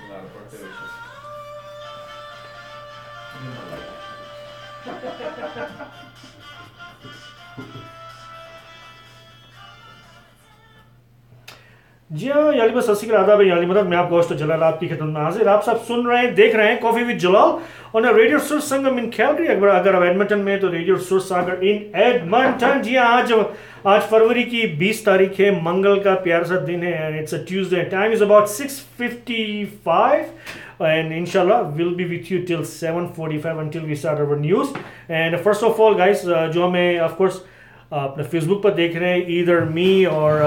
not a birthday wishes. जी हाँ याली बस सत आदाब याली मदद मैं आपका होस्ट जलाल आपकी खिदमत में हाजिर। आप सब सुन रहे हैं देख रहे हैं कॉफी विद जलाल और रेडियो सुर संगम इन कैलगरी। अगर आप एडमंटन में तो रेडियो सुर सागर इन एडमंटन। जी हाँ आज फरवरी की 20 तारीख है, मंगल का प्यारा सा दिन है and it's a Tuesday. Time is about 6:55 and inshallah we'll be with you till 7:45 until we start our news. And first of all guys, जो हमें of course अपने फेसबुक पर देख रहे हैं, इधर मी और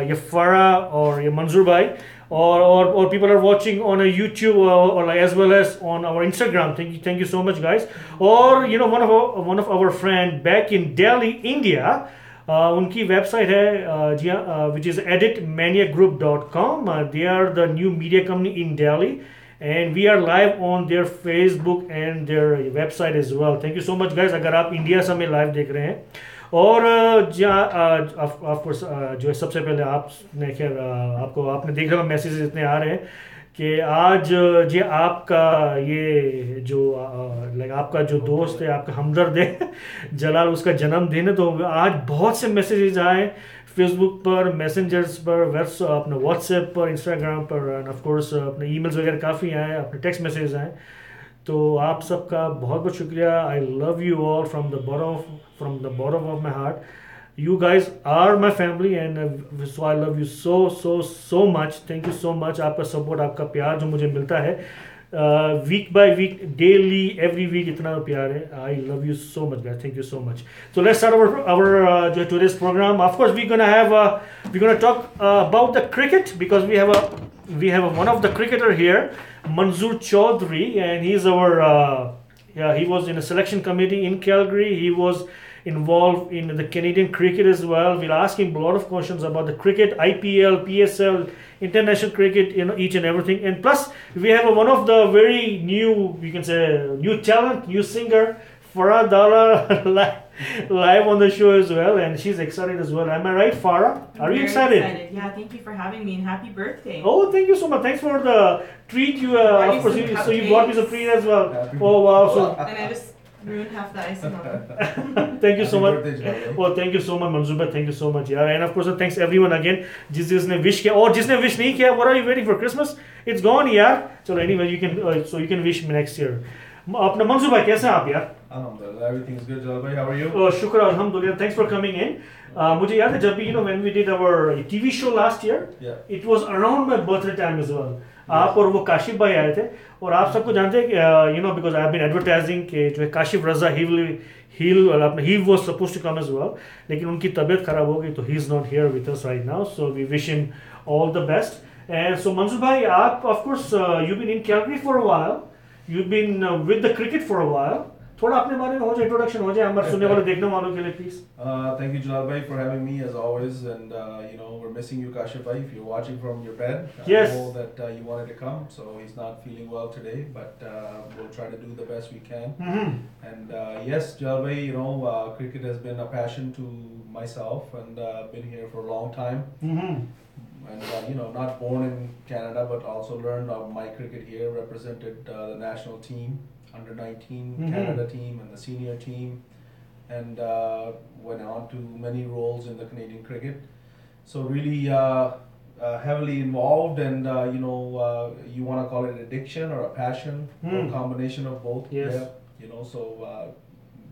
ये फरा और ये मंजूर भाई और people are watching on YouTube और as well as on our Instagram. Thank you so much guys. और you know one of our friend back in Delhi India, उनकी वेबसाइट है जी हाँ which is editmaniagroup.com। They are the new media company in Delhi and we are live on their Facebook and their website as well. Thank you so much guys अगर आप India से हमें live देख रहे हैं। और ऑफकोर्स जो है सबसे पहले आपने खैर आपने देख रहा मैसेज इतने आ रहे हैं कि आज जी आपका ये जो लाइक आपका जो दोस्त है, आपका हमदर्द है जलाल, उसका जन्मदिन है। तो आज बहुत से मैसेजेस आए फेसबुक पर, मैसेंजर्स पर, अपने व्हाट्सएप पर, इंस्टाग्राम पर एंड ऑफ कोर्स अपने ईमेल्स वगैरह काफ़ी आए, अपने टेक्स्ट मैसेज आए। तो आप सबका बहुत बहुत शुक्रिया। आई love you all from the bottom of my heart. You guys are my family and so I love you so much. Thank you so much. आपका सपोर्ट, आपका प्यार जो मुझे मिलता है week by week, daily, every week, इतना प्यार है। I love you so much guys. Thank you so much. So let's start our today's program. Of course we're gonna talk about the cricket because we have one of the cricketer here, Manzoor Chaidhary, and he's our he was in a selection committee in Calgary. He was involved in the Canadian cricket as well. We'll ask him a lot of questions about the cricket, IPL, PSL, international cricket, each and everything. And plus, we have one of the very new, you can say, new talent, new singer, Farah Visram, live on the show as well, and she's excited as well. Am I right, Farah? Are you excited? Yeah, thank you for having me and happy birthday. Oh, thank you so much. Thanks for the treat. Of course, so you brought me some treat as well. Oh wow! So and I just ruined half the icing on it. Thank you so much. Oh, thank you so much, Manzoor. Thank you so much, yeah. And of course, thanks everyone again. जिसने wish किया और जिसने wish नहीं किया, what are you waiting for? Christmas? It's gone, yeah. So anyway, you can wish me next year. अपना मंजूर भाई कैसे हैं आप यार? Alhamdulillah, everything is good. Jalal bhai, how are you? Oh, शुक्र अल्हम्दुलिल्लाह. Thanks for coming in. मुझे याद है जब भी when we did our TV show last year, it was around my birthday time as well. आप और वो काशिफ भाई आए थे और आप सबको जानते हैं कि because I have been advertising कि जो है काशिफ रजा he was supposed to come as well, लेकिन उनकी तबीयत खराब हो गई तो he is not here with us right now, so we wish him all the best. And so Manzoor भाई, आप of course you've been in Calgary for a while, you've been with the cricket for a while. थोड़ा अपने बारे में हो जाए, introduction हो जाए हमारे सुनने वाले देखने वालों के लिए please. Thank you Jalal bhai for having me as always, and we're missing you Kashif bhai. If you're watching from your bed, yes. I know that you wanted to come, so he's not feeling well today, but we'll try to do the best we can. And yes Jalal bhai, cricket has been a passion to myself, and been here for a long time. And not born in Canada, but also learned my cricket here, represented the national team, under 19 Canada team and the senior team, and went on to many roles in the Canadian cricket. So really heavily involved, and you want to call it addiction or a passion, or a combination of both. Yes. Yeah, so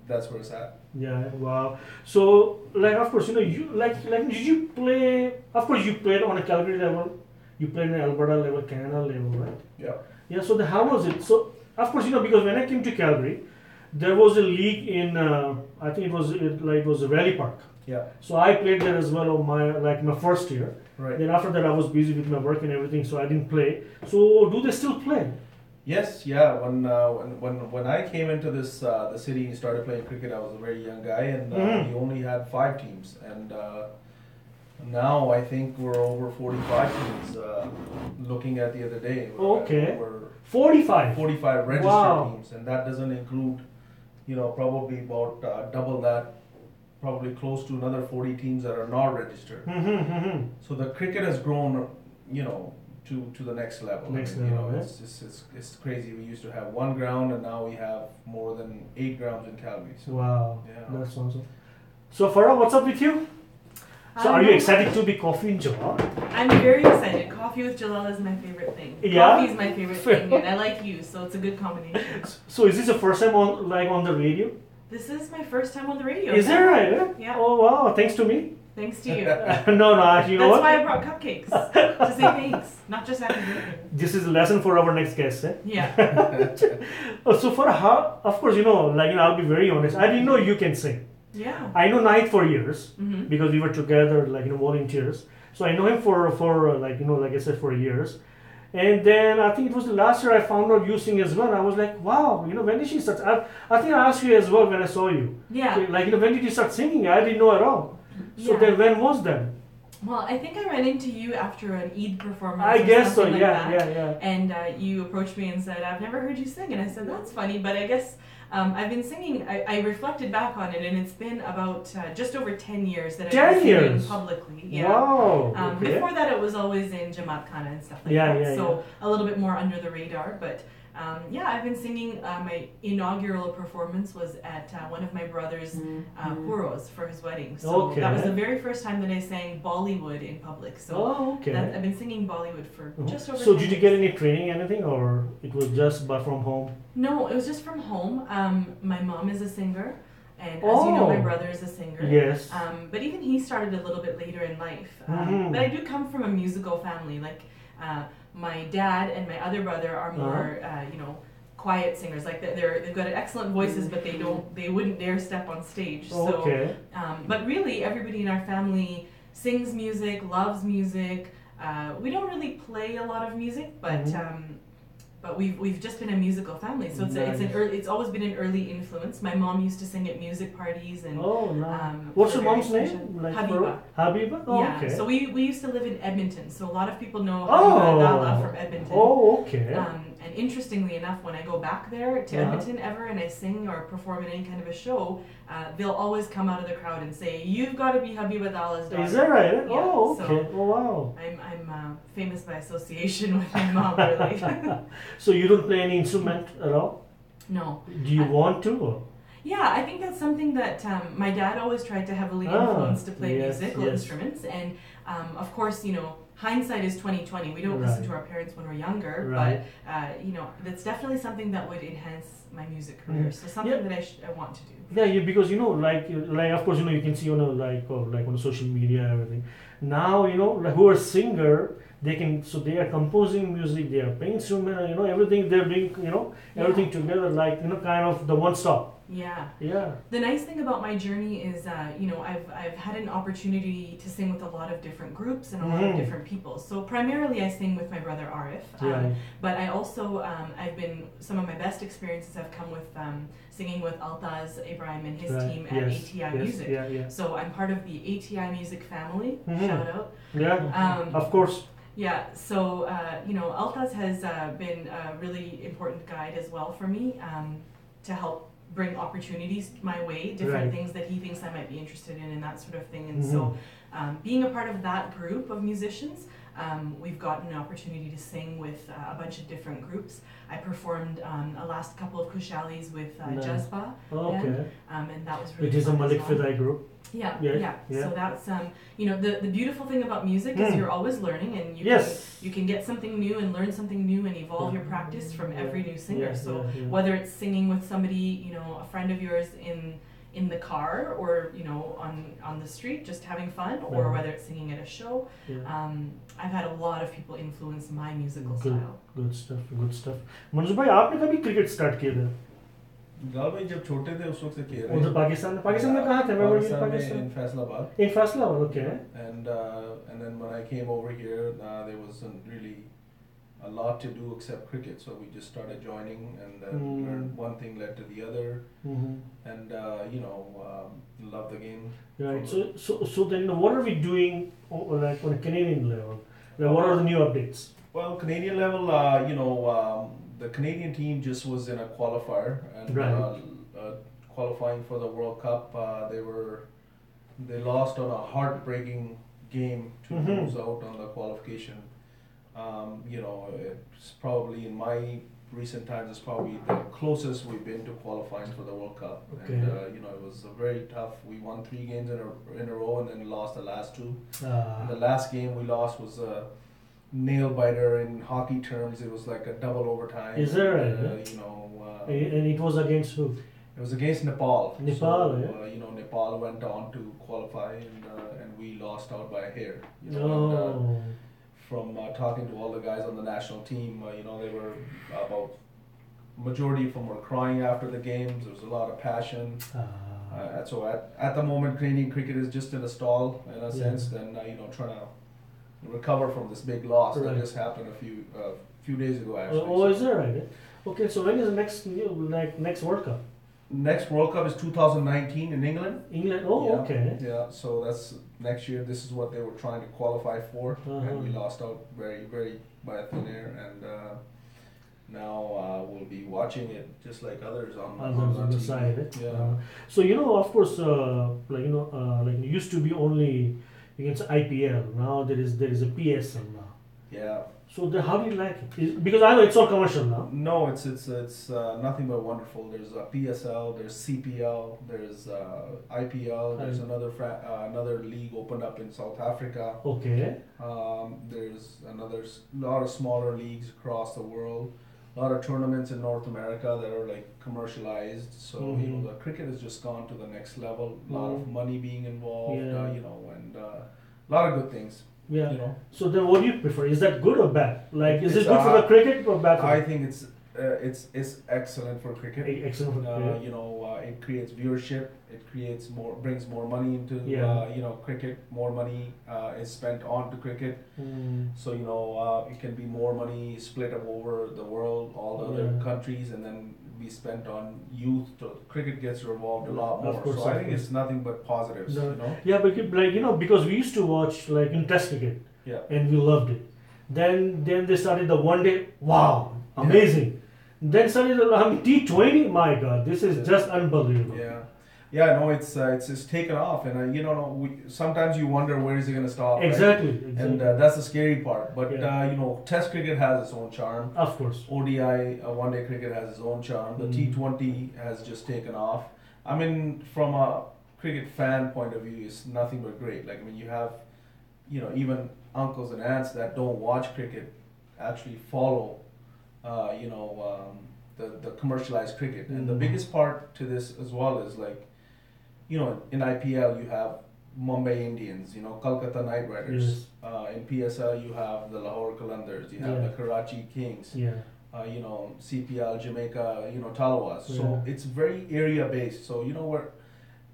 that's where it's at. Yeah, wow. So of course you did you play, of course you played on a Calgary level, you played in Alberta level, Canada level, right? Yeah, so how was it? So of course because when I came to Calgary there was a league in I think it was a Rally Park. Yeah. So I played there as well on my first year. Right. Then after that I was busy with my work and everything, so I didn't play. So do they still play? Yes, yeah. When I came into this the city and started playing cricket, I was a very young guy, and we only had 5 teams, and now I think we're over 45 teams. Looking at the other day, okay, we're 45 registered wow. teams, and that doesn't include probably about double that, probably close to another 40 teams that are not registered. So the cricket has grown to the next level. Next I mean, level, yeah. it's crazy. We used to have one ground, and now we have more than 8 grounds in Calgary. So, Wow, yeah. that's awesome. So Farah, what's up with you? So are you excited to be Koffee with Jalal? I'm very excited. Coffee with Jalal is my favorite thing. Yeah? Coffee is my favorite thing, and I like you, so it's a good combination. So is this the first time on the radio? This is my first time on the radio. Is that right? Eh? Yeah. Oh wow, thanks to me. Thanks to you. No, actually, you know That's what? why I brought cupcakes to say thanks, not just happy birthday. This is a lesson for our next guest. Eh? Yeah. So for how, of course, I'll be very honest. I didn't know you can sing. Yeah. I know Knight for years Mm-hmm. because we were together, volunteers. So I know him for like I said, for years. And then I think it was the last year I found out you sing as well. I was like, wow, when did she start? I think I asked you as well when I saw you. Yeah. When did you start singing? I didn't know at all. So Yeah. then when was that? Well, I think I ran into you after an Eid performance. I or guess so, something like yeah, that. yeah. And you approached me and said, I've never heard you sing. And I said, that's funny, but I guess I've been singing. I reflected back on it, and it's been about just over 10 years that I've 10 been years? singing publicly. Yeah. Wow. Okay. Before that, it was always in Jamaat Khana and stuff like Yeah, that. yeah, So a little bit more under the radar. But I've been singing. My inaugural performance was at one of my brother's puros for his wedding. So Okay. that was the very first time that I sang Bollywood in public. So Oh, okay. I've been singing Bollywood for just over So 10 did you years. get any training, anything, or it was just from home? No, it was just from home. My mom is a singer, and as you know, my brother is a singer. Yes. But even he started a little bit later in life. But I do come from a musical family. Like my dad and my other brother are more, quiet singers. Like they've got excellent voices, but they wouldn't dare step on stage. So, Okay. but really, everybody in our family sings music, loves music. We don't really play a lot of music, but we've just been a musical family, so it's always been an early influence. My mom used to sing at music parties and. Oh, nice. What's your mom's name? Habiba. Habiba? Oh, Yeah. okay. So we used to live in Edmonton, so a lot of people know Oh. Habiba Dalla from Edmonton. Oh, okay. And interestingly enough, when I go back there to Edmonton ever and I sing or perform in any kind of a show, they'll always come out of the crowd and say, "You've got to be Habiba Dalla's daughter." Is that right? Yeah, Oh, okay. so Oh, wow. I'm famous by association with my mom, really. So you don't play any instrument at all? No. Do you want to? Or? Yeah, I think that's something that my dad always tried to heavily influence to play musical instruments, and of course, hindsight is 2020. We don't listen to our parents when we're younger, but that's definitely something that would enhance my music career. So something that I want to do. Yeah, because of course you can see on on social media and everything. Now who are singer, they are composing music, they are playing instrument, everything they're doing, everything together, kind of the one stop. Yeah. Yeah. The nice thing about my journey is, I've had an opportunity to sing with a lot of different groups and a lot of different people. So primarily I sing with my brother Arif, but I also, some of my best experiences have come with singing with Altaz Ibrahim and his team at ATI Music. Yeah. So I'm part of the ATI Music family, shout out. Yeah, of course. Yeah, so, Altaz has been a really important guide as well for me to help bring opportunities my way, different things that he thinks I might be interested in and that sort of thing. And so being a part of that group of musicians, we've gotten an opportunity to sing with a bunch of different groups. I performed a last couple of Kushalis with Jazba, and that was really It is a fun Malik as well. Fidai group. Yeah. So that's the beautiful thing about music is you're always learning, and you can get something new and learn something new and evolve your practice from every new singer. So whether it's singing with somebody, a friend of yours in the car or on the street just having fun, or whether it's singing at a show, I've had a lot of people influence my musical style. Good stuff. Manzoor bhai, आपने कभी cricket start किया था? जलाल भाई जब छोटे थे उस वक्त से खेल रहे उधर पाकिस्तान में कहाँ थे? Pakistan in Faisalabad. In Faisalabad, okay. And then when I came over here, there wasn't really a lot to do except cricket, so we just started joining, and then learned one thing led to the other, and love the game. Right. So then what are we doing on a Canadian level? What are the new updates? Well, Canadian level, the Canadian team just was in a qualifier, and qualifying for the World Cup, they lost on a heartbreaking game to lose out on the qualification. You know, it's probably in my recent times, it's probably the closest we've been to qualifying for the World Cup. Okay. And you know, it was very tough. We won 3 games in a row, and then lost the last 2. And the last game we lost was a nail biter in hockey terms. It was like a double overtime. Is that right? You know. And it was against who? It was against Nepal. Nepal, so, yeah. You know, Nepal went on to qualify, and we lost out by a hair. You know, Oh. and, from talking to all the guys on the national team, you know, they were about majority of them were crying after the games. There was a lot of passion. So at the moment, Canadian cricket is just in a stall in a sense. Then you know, trying to recover from this big loss that just happened a few days ago actually. Oh, is that right? Okay, so when is the next World Cup? Next World Cup is 2019 in England. England. Oh, Yeah. okay. Yeah, so that's next year. This is what they were trying to qualify for, and we Uh-huh. lost out very by a thin air. And now we'll be watching it just like others on the TV. side. Yeah. So you know, of course, like it used to be only against IPL. Now there is a PSL now. Yeah. So how do you like it? Because I know it's all commercial now. No, it's nothing but wonderful. There's PSL, there's CPL, there's IPL, there's another league opened up in South Africa. Okay. There's lot of smaller leagues across the world. A lot of tournaments in North America that are like commercialized. So you know, the cricket has just gone to the next level. A lot of money being involved. Yeah. You know, and a lot of good things. Yeah. You know. So then, what do you prefer? Is that good or bad? Like, is It's, it good for the cricket or bad for? I think it's excellent for cricket. Excellent for cricket. You know, it creates viewership. It brings more money into you know, cricket. More money is spent onto cricket. So you know, it can be more money split up over the world, all the other countries, and then be spent on youth. So cricket gets revolved a lot more. Of course, so I think it's nothing but positives. You know. Yeah, but like, you know, because we used to watch like in Test cricket. Yeah. And we loved it. Then they started the one day. Wow, amazing. Then started T20. My God, this is just unbelievable. Yeah. Yeah, no, it's taken off, and you know, sometimes you wonder where is it going to stop. Exactly. Right? And that's the scary part. But you know, Test cricket has its own charm. Of course. ODI, one-day cricket has its own charm. The T20 has just taken off. I mean, from a cricket fan point of view, it's nothing but great. Like, I mean, you have, you know, even uncles and aunts that don't watch cricket actually follow, you know, the commercialized cricket. And the biggest part to this as well is, like, you know, in IPL you have Mumbai Indians, you know, Kolkata Knight Riders. In PSL you have the Lahore Qalandars, you have the Karachi Kings. You know, CPL, Jamaica, you know, Talawas. So it's very area based. So, you know, where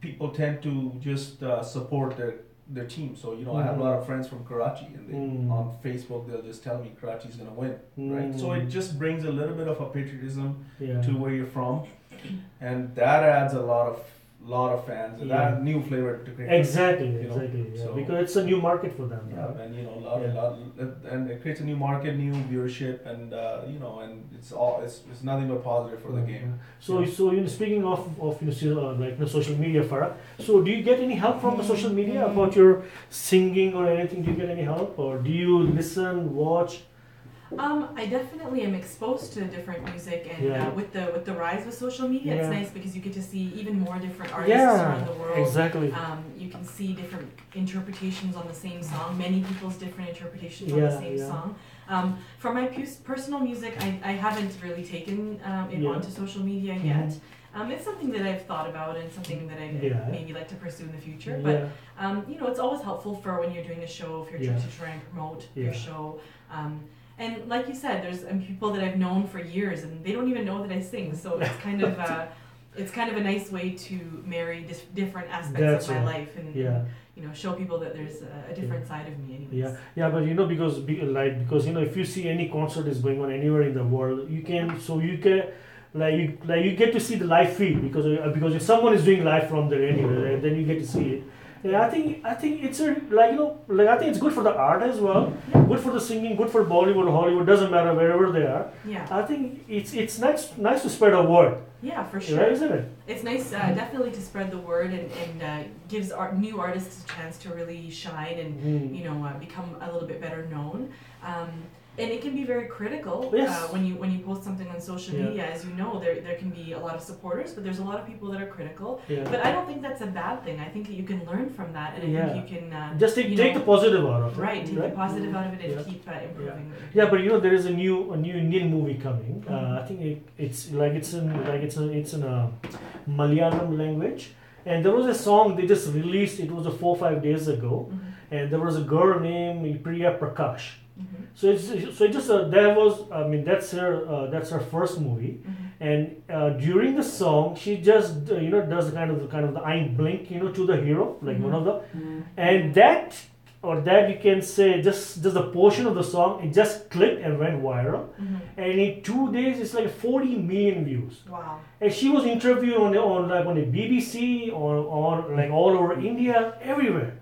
people tend to just support their team. So, you know, I have a lot of friends from Karachi, and they, on Facebook they'll just tell me Karachi's gonna win, right? So it just brings a little bit of a patriotism to where you're from, and that adds a lot of fans, and that new flavor to cricket. Exactly. So, because it's a new market for them. Yeah, and you know, and it creates a new market, new viewership, and you know, and it's nothing but positive for the game. So you know, speaking of you know, like the social media, Farah. So do you get any help from the social media about your singing or anything? Do you get any help, or do you listen, watch? I definitely am exposed to different music, and with the rise of social media, it's nice because you get to see even more different artists around the world. Exactly. You can see different interpretations on the same song, many people's different interpretations on the same song. For my personal music, I haven't really taken it onto social media yet. It's something that I've thought about and something that I maybe like to pursue in the future. But you know, it's always helpful for when you're doing a show, if you're to try and promote your show. And like you said, there's people that I've known for years, and they don't even know that I sing. So it's kind of a nice way to marry different aspects of my life, and you know, show people that there's a different side of me. Anyways. But you know, because you know, if you see any concert is going on anywhere in the world, you get to see the live feed, because if someone is doing live from there anywhere, then you get to see it. Yeah, I think it's I think it's good for the art as well, good for the singing, good for Bollywood, Hollywood, doesn't matter wherever they are. I think it's nice to spread a word. Yeah, for sure. Right, isn't it? It's nice, definitely, to spread the word, and gives new artists a chance to really shine and you know, become a little bit better known. And it can be very critical Yes. when you post something on social media. As you know, there can be a lot of supporters, but there's a lot of people that are critical. Yeah. But I don't think that's a bad thing. I think that you can learn from that, and I think you can just take the positive out of it. Right, take the positive out of it and keep improving. Yeah, but there is a new Indian movie coming. I think it's in a Malayalam language, and there was a song they just released. It was 4 or 5 days ago, and there was a girl named Priya Prakash. So that's her first movie, and during the song she just does kind of the eye blink to the hero, like one of the, and that you can say just a portion of the song, it just clicked and went viral, and in 2 days it's like 40 million views. Wow! And she was interviewed on the BBC, on like all over India, everywhere,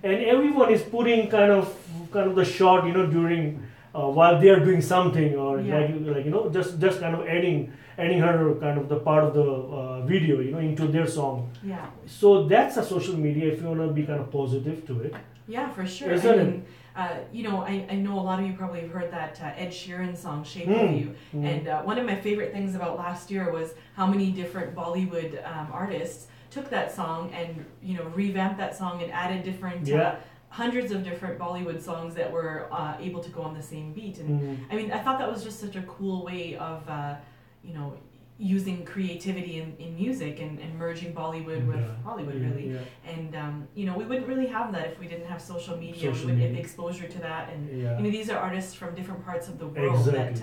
and everyone is putting kind of the shot during while they are doing something, or just kind of adding her kind of the part of the video into their song. Yeah. So that's a social media if you want to be kind of positive to it. Yeah, for sure. Isn't it? I know a lot of you probably have heard that Ed Sheeran song "Shape of You," and one of my favorite things about last year was how many different Bollywood artists took that song and revamped that song and added different. Hundreds of different Bollywood songs that were able to go on the same beat, and I mean, I thought that was just such a cool way of using creativity in music and merging Bollywood with Hollywood, really. And we wouldn't really have that if we didn't have social media. We wouldn't have exposure to that, and these are artists from different parts of the world that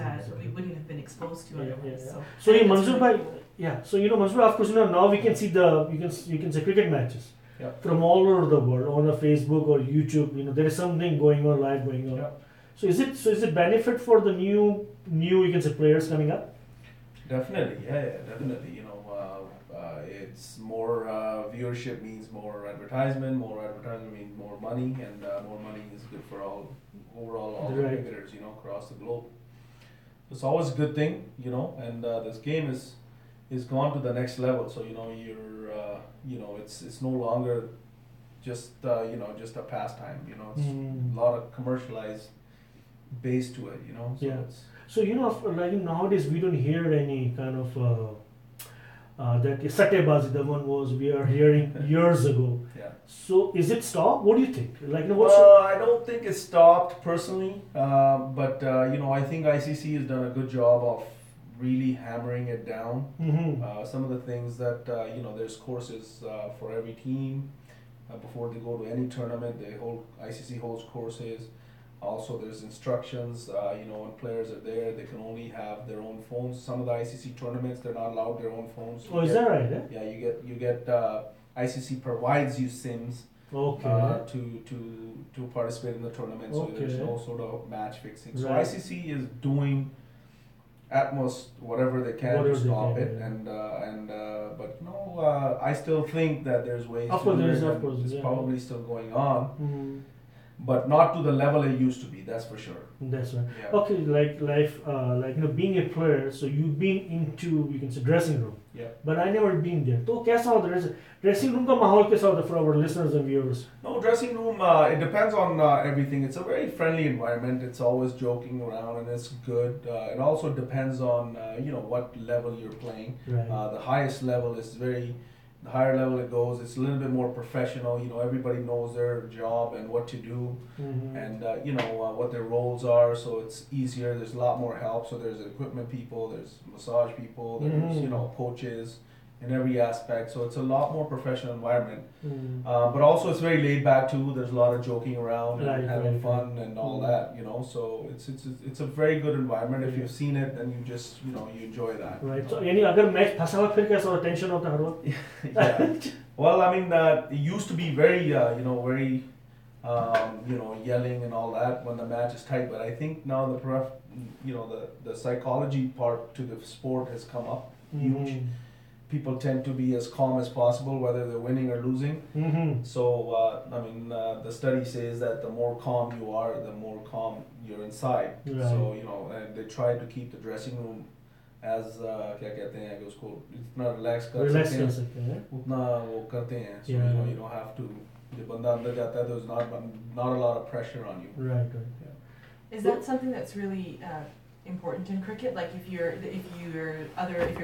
we wouldn't have been exposed to otherwise. So Manzoor bhai, Manzoor, of course, now we can see you can say cricket matches. From all over the world on a Facebook or YouTube, there is something going on, live going on. So is it benefit for the new you can say players coming up? Definitely, definitely. It's more viewership means more advertisement. More advertisement means more money, and more money is good for all the cricketers, across the globe. It's always a good thing, and this game is gone to the next level. So it's no longer just just a pastime. It's a lot of commercialized base to it. So like nowadays we don't hear any kind of that satyabazi, the one was we are hearing years ago. So is it stopped? What do you think? I don't think it's stopped personally, but I think ICC has done a good job of really hammering it down. Some of the things that there's courses for every team before they go to any tournament. ICC holds courses. Also, there's instructions. When players are there, they can only have their own phones. Some of the ICC tournaments, they're not allowed their own phones. Is that right? Yeah, you get ICC provides you SIMs. To participate in the tournament. So there's no sort of match fixing. So ICC is doing utmost whatever they can to stop it, but I still think that there's ways to do it. It's probably still going on. But not to the level it used to be, that's for sure. That's right. Okay, being a player, so you've been into, you can say, dressing room. But I never been there. So कैसा होता है dressing room का माहौल कैसा होता है for our listeners and viewers? No, dressing room, it depends on everything. It's a very friendly environment. It's always joking around and it's good. It also depends on what level you're playing. The highest level is the higher level it goes, it's a little bit more professional. Everybody knows their job and what to do, and what their roles are. So it's easier. There's a lot more help. So there's equipment people, there's massage people, there's coaches in every aspect. So it's a lot more professional environment. But also it's very laid back too. There's a lot of joking around and having fun and all that. So it's a very good environment. If you've seen it, then you just you enjoy that. Right. So any अगर match फंसा हुआ फिर कैसा होता tension होता हर वक्त? Well, I mean, it used to be very yelling and all that when the match is tight. But I think now the psychology part to the sport has come up huge. People tend to be as calm as possible, whether they're winning or losing. So, the study says that the more calm you are, the more calm you're inside. So, and they try to keep the dressing room as क्या कहते हैं उसको इतना relax कर सकते हैं उतना वो करते हैं. So you don't have to. जब बंदा अंदर जाता है, there's not a lot of pressure on you. Right. Is that something that's really important in cricket? Like if your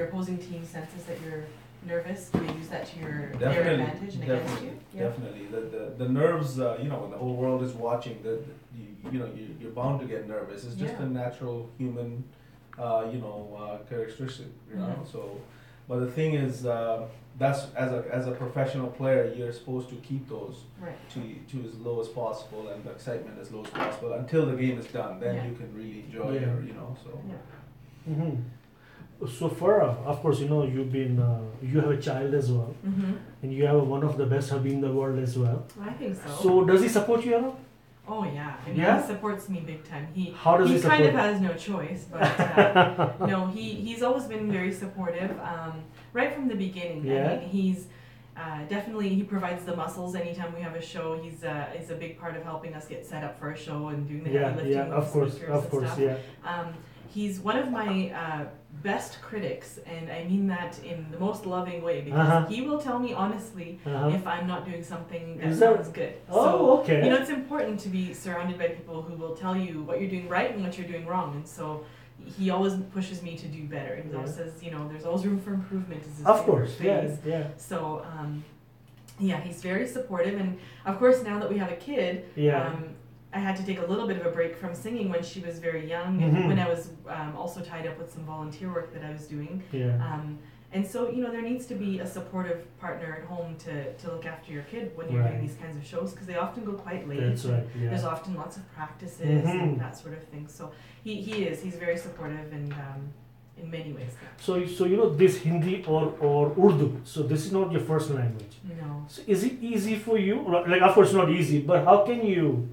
opposing team senses that you're nervous, do they use that to their advantage and against you? Yeah. Definitely. The nerves, when the whole world is watching, you're bound to get nervous. It's just a natural human, characteristic. So, but the thing is, that's as a professional player, you're supposed to keep those to as low as possible and the excitement as low as possible until the game is done. Then you can really enjoy it. So. Yeah. Mm-hmm. So Farah, of course, you have a child as well, and you have one of the best hubby in the world as well. I think so. So does he support you at all? Oh yeah, he supports me big time. How does he support? He kind of has no choice, but no, he's always been very supportive, right from the beginning. Yeah. I mean, he's definitely, he provides the muscles anytime we have a show. He's a big part of helping us get set up for a show and doing the heavy lifting. Yeah, of course, yeah. He's one of my best critics, and I mean that in the most loving way, because he will tell me honestly if I'm not doing something that sounds good. Oh, okay. It's important to be surrounded by people who will tell you what you're doing right and what you're doing wrong, and so he always pushes me to do better. He always says, there's always room for improvement. Is his favorite phrase. Yeah. So, he's very supportive, and of course now that we have a kid, I had to take a little bit of a break from singing when she was very young, and when I was also tied up with some volunteer work that I was doing. And so, there needs to be a supportive partner at home to look after your kid when you're doing these kinds of shows, because they often go quite late. That's right, There's often lots of practices and that sort of thing. So he's very supportive and in many ways. So this Hindi or Urdu, so this is not your first language. No. So is it easy for you? Like, of course, not easy, but how can you?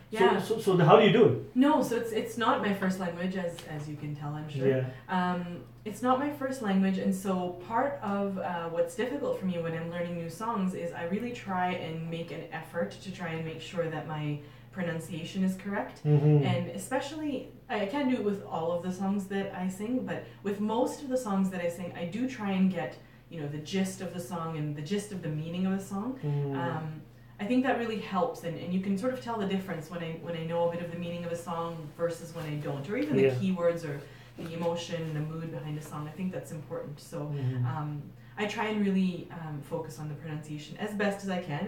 Yeah. So how do you do it? No, so it's not my first language, as you can tell, I'm sure. Yeah. It's not my first language, and so part of what's difficult for me when I'm learning new songs is I really try and make an effort to try and make sure that my pronunciation is correct. And especially, I can't do it with all of the songs that I sing, but with most of the songs that I sing, I do try and get, the gist of the song and the gist of the meaning of the song. I think that really helps, and you can sort of tell the difference when I know a bit of the meaning of a song versus when I don't, or even the keywords or the emotion, the mood behind a song. I think that's important. So I try and really focus on the pronunciation as best as I can.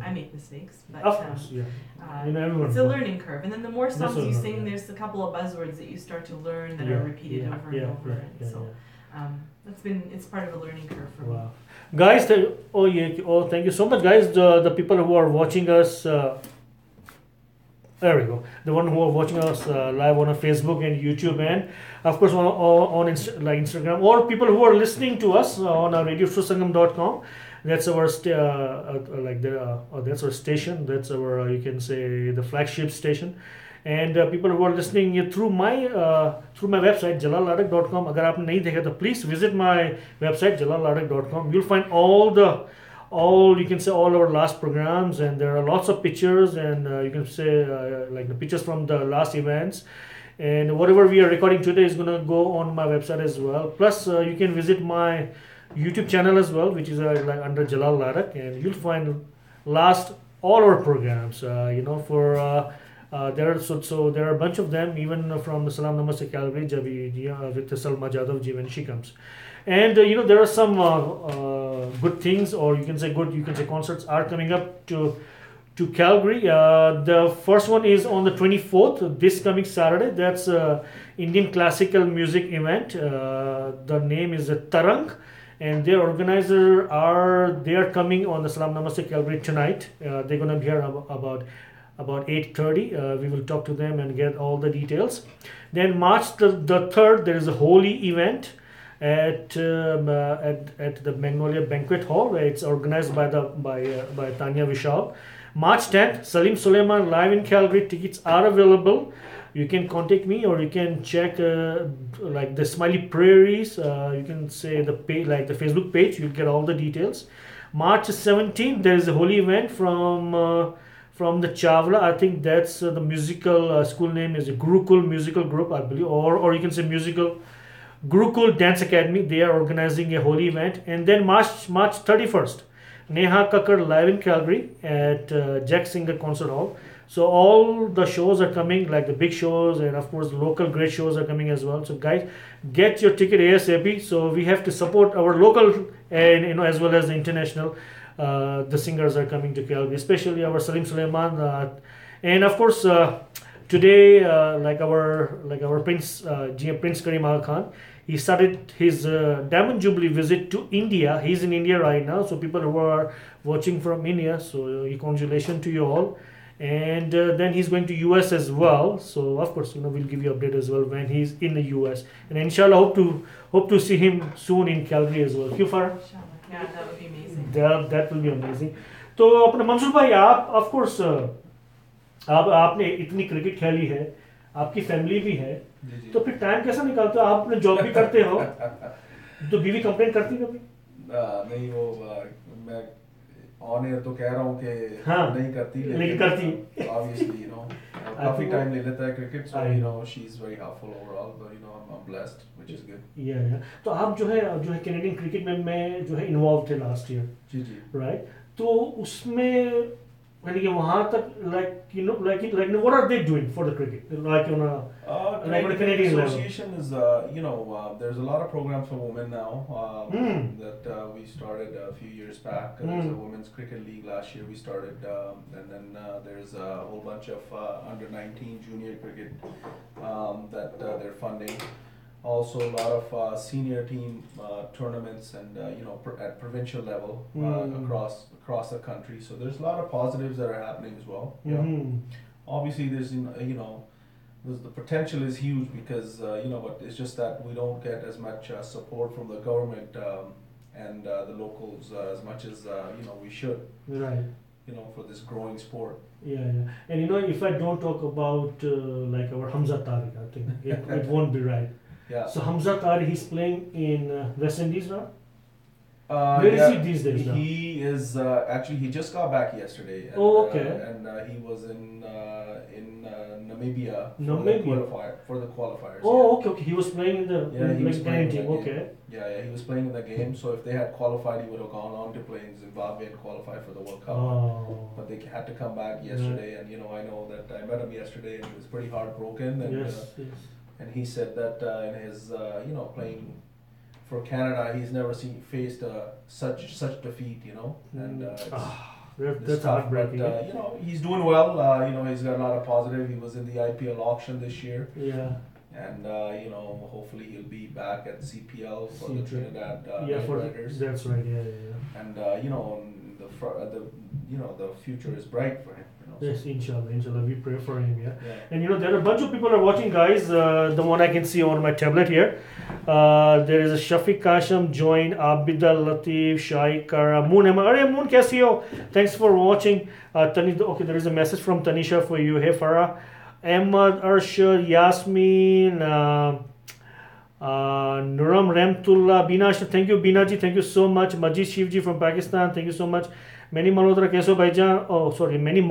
I make mistakes, but of course, it's a learning curve. And then the more songs you sing, there's a couple of buzzwords that you start to learn that are repeated over and over. It's part of a learning curve for me. Guys, thank you so much, guys. The people who are watching us, there we go. The one who are watching us live on Facebook and YouTube, and of course on Instagram, or people who are listening to us on our radiosangam.com. That's our that's our station. That's our you can say the flagship station. And people who are listening through my website jalalladak.com. Agar aapne nahi dekha, please visit my website jalalladak.com. You'll find all you can say all our last programs, and there are lots of pictures, and you can say like the pictures from the last events, and whatever we are recording today is gonna go on my website as well. Plus you can visit my YouTube channel as well, which is like under Jalal Ladak, and you'll find all our programs. There are a bunch of them, even from the Salam Namaste Calgary with Salma Jadhav ji when she comes. And there are some good things, or you can say concerts are coming up to Calgary. The first one is on the 24th, this coming Saturday. That's Indian classical music event. The name is Tarang, and their organizer they are coming on the Salam Namaste Calgary tonight. They're gonna be here about 8:30. We will talk to them and get all the details. Then March the 3rd, there is a holy event at the Magnolia Banquet Hall, where it's organized by Tanya Vishal. March 10th, Salim Suleiman live in Calgary. Tickets are available. You can contact me, or you can check like the Smiley Prairies. You can say the page, like the Facebook page. You'll get all the details. March 17th, there is a holy event from the Chawla. I think that's the musical school name is a Gurukul Musical Group, I believe, or you can say musical Gurukul Dance Academy. They are organizing a holy event. And then March 31st, Neha Kakkar live in Calgary at Jack Singer Concert Hall. So all the shows are coming, like the big shows, and of course the local great shows are coming as well. So guys, get your ticket ASAP. So we have to support our local and as well as the international. The singers are coming to Calgary, especially our Salim Suleiman, and of course today like our Prince Prince Karim Aga Khan. He started his Diamond Jubilee visit to India. He's in India right now. So people who are watching from India, so congratulations to you all. And then he's going to US as well. So of course, we'll give you update as well when he's in the US. And inshallah, hope to see him soon in Calgary as well. Kyun Farah? Yeah, that would be amazing. That will be amazing. तो अपने मंसूर भाई आप of course आपने इतनी cricket खेली है, आपकी family भी है, तो फिर टाइम कैसा निकालते हो? आप अपने जॉब भी करते हो, तो बीवी कंप्लेंट करती है कभी? नहीं, वो मैं ऑन एयर तो कह रहा हूँ कि नहीं करती, लेकिन करती obviously काफी टाइम ले लेता है cricket, so she is very helpful overall, but I'm blessed, which is good. Yeah. तो आप जो है कैनेडियन क्रिकेट में मैं जो है इन्वॉल्व थे लास्ट ईयर, जी, राइट? तो उसमें यानी कि वहाँ तक like what are they doing for the cricket, like on a Canadian association level? Is there's a lot of programs for women now that we started a few years back. There's a women's cricket league last year we started, and then there's a whole bunch of under 19 junior cricket that they're funding. Also a lot of senior team tournaments and at provincial level across the country. So there's a lot of positives that are happening as well. Obviously there's the potential is huge because but it's just that we don't get as much support from the government and the locals as much as we should. Right. For this growing sport. Yeah. And if I don't talk about like our Hamza Tariq, I think it won't be right. Yeah. So Hamza Tariq, he's playing in West Indies now? Where is he these days now? He is actually he just got back yesterday. And, and he was in Namibia for the qualifiers. Okay. He was playing in the Canadian team. Okay. Yeah, he was playing in the game. So if they had qualified, he would have gone on to play in Zimbabwe and qualify for the World Cup. But they had to come back yesterday, and I know that I met him yesterday, and he was pretty heartbroken. And and he said that in his playing for Canada, he's never faced such defeat, and that's heartbreaking. But he's doing well. He's got a lot of positive. He was in the IPL auction this year. Yeah. And hopefully he'll be back at CPL for the Trinidad Raiders. That's right. Yeah. And the future is bright for him. Yes, inshallah, we pray for him. Yeah. And there are a bunch of people are watching, guys. The one I can see on my tablet here. There is a Shafiq Kasham join, Abida Latif, Shaikara, Moon. Moon, kaisi ho? Thanks for watching. Okay, there is a message from Tanisha for you. Hey Farah, Ahmad, Arshad, Yasmin, Nuram Ramtullah, Bina. Thank you, Bina ji. Thank you so much. Majid Shivji from Pakistan. Thank you so much. Many Malhotra Keso Bhaijan. Oh, sorry. Many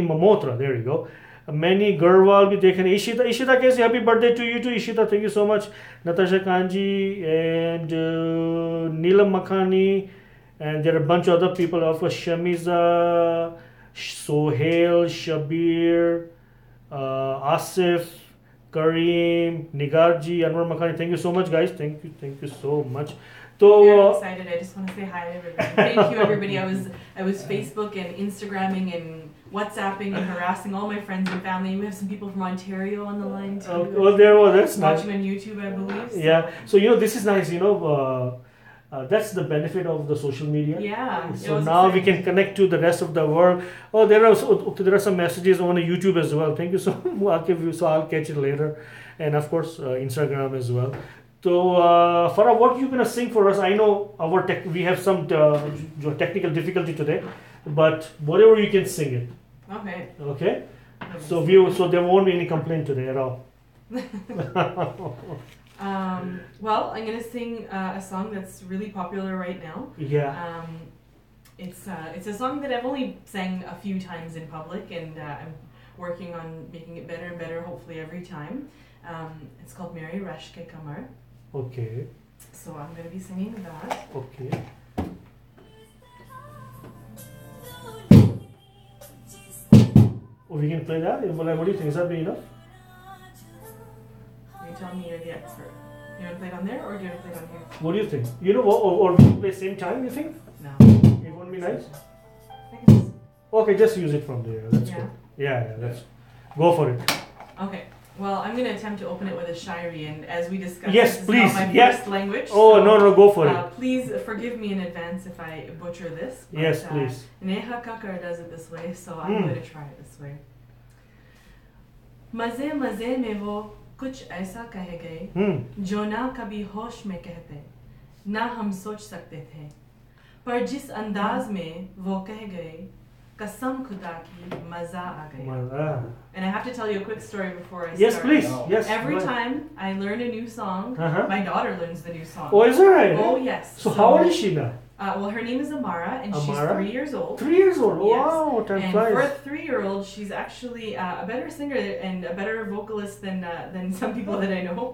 Mamotra. There you go. Many Gurwal bhi dekhen. Ishita kaise? Happy birthday to you too, Ishita. Thank you so much. Natasha Kanji and Neelam Makhani. And there are a bunch of other people. Of course, Shamiza, Sohail, Shabir, Asif, Kareem, Nigarji, Anwar Makhani. Thank you so much, guys. Thank you so much. So very excited. I just want to say hi to everybody. Thank you, everybody. I was Facebook and Instagramming and WhatsApping and harassing all my friends and family. We have some people from Ontario on the line too. That's nice. Watching on YouTube, I believe. So. Yeah. So this is nice. That's the benefit of the social media. Yeah. So now we can connect to the rest of the world. Oh, there are some messages on YouTube as well. Thank you so much. So I'll catch it later, and of course Instagram as well. So Farah, what are you gonna sing for us? I know we have some technical difficulty today, but whatever you can sing it. Okay. Okay. So there won't be any complaint today at all. Well, I'm gonna sing a song that's really popular right now. Yeah. It's a song that I've only sang a few times in public, and I'm working on making it better and better, hopefully every time. It's called Meri Rashke Kamar. Okay. So I'm gonna be singing that. Okay. we can play that. What do you think? Is that be enough? You tell me, you're the expert. You want to play it on there or do you want to play it on here? What do you think? You know, or we can play same time. You think? No. It won't be nice. I can just- Okay, just use it from there. That's Yeah. good. Yeah, let's go for it. Okay. Well, I'm going to attempt to open it with a shairi, and as we discussed, Yes, this please, is not my yes. first language. Oh, so, no, go for it. Please forgive me in advance if I butcher this. But, Yes, please. Neha Kakkar does it this way, so I'm Hmm. going to try it this way. मजे मजे में वो कुछ ऐसा कह गए जो ना कभी होश में कहते ना हम सोच सकते थे पर जिस अंदाज में वो कह गए कसम खुदा की मजा आ गया. And I have to tell you a quick story before I Yes, start. please. Wow. Yes. Every go ahead. time I learn a new song, my daughter learns the new song. Oh, is that right? Oh, yes. So how old is she now? Well, her name is Amara, and Amara? she's 3 years old. 3 years old. Yes. Wow, time And for a flies. 3-year-old, she's actually a better singer and a better vocalist than some people that I know.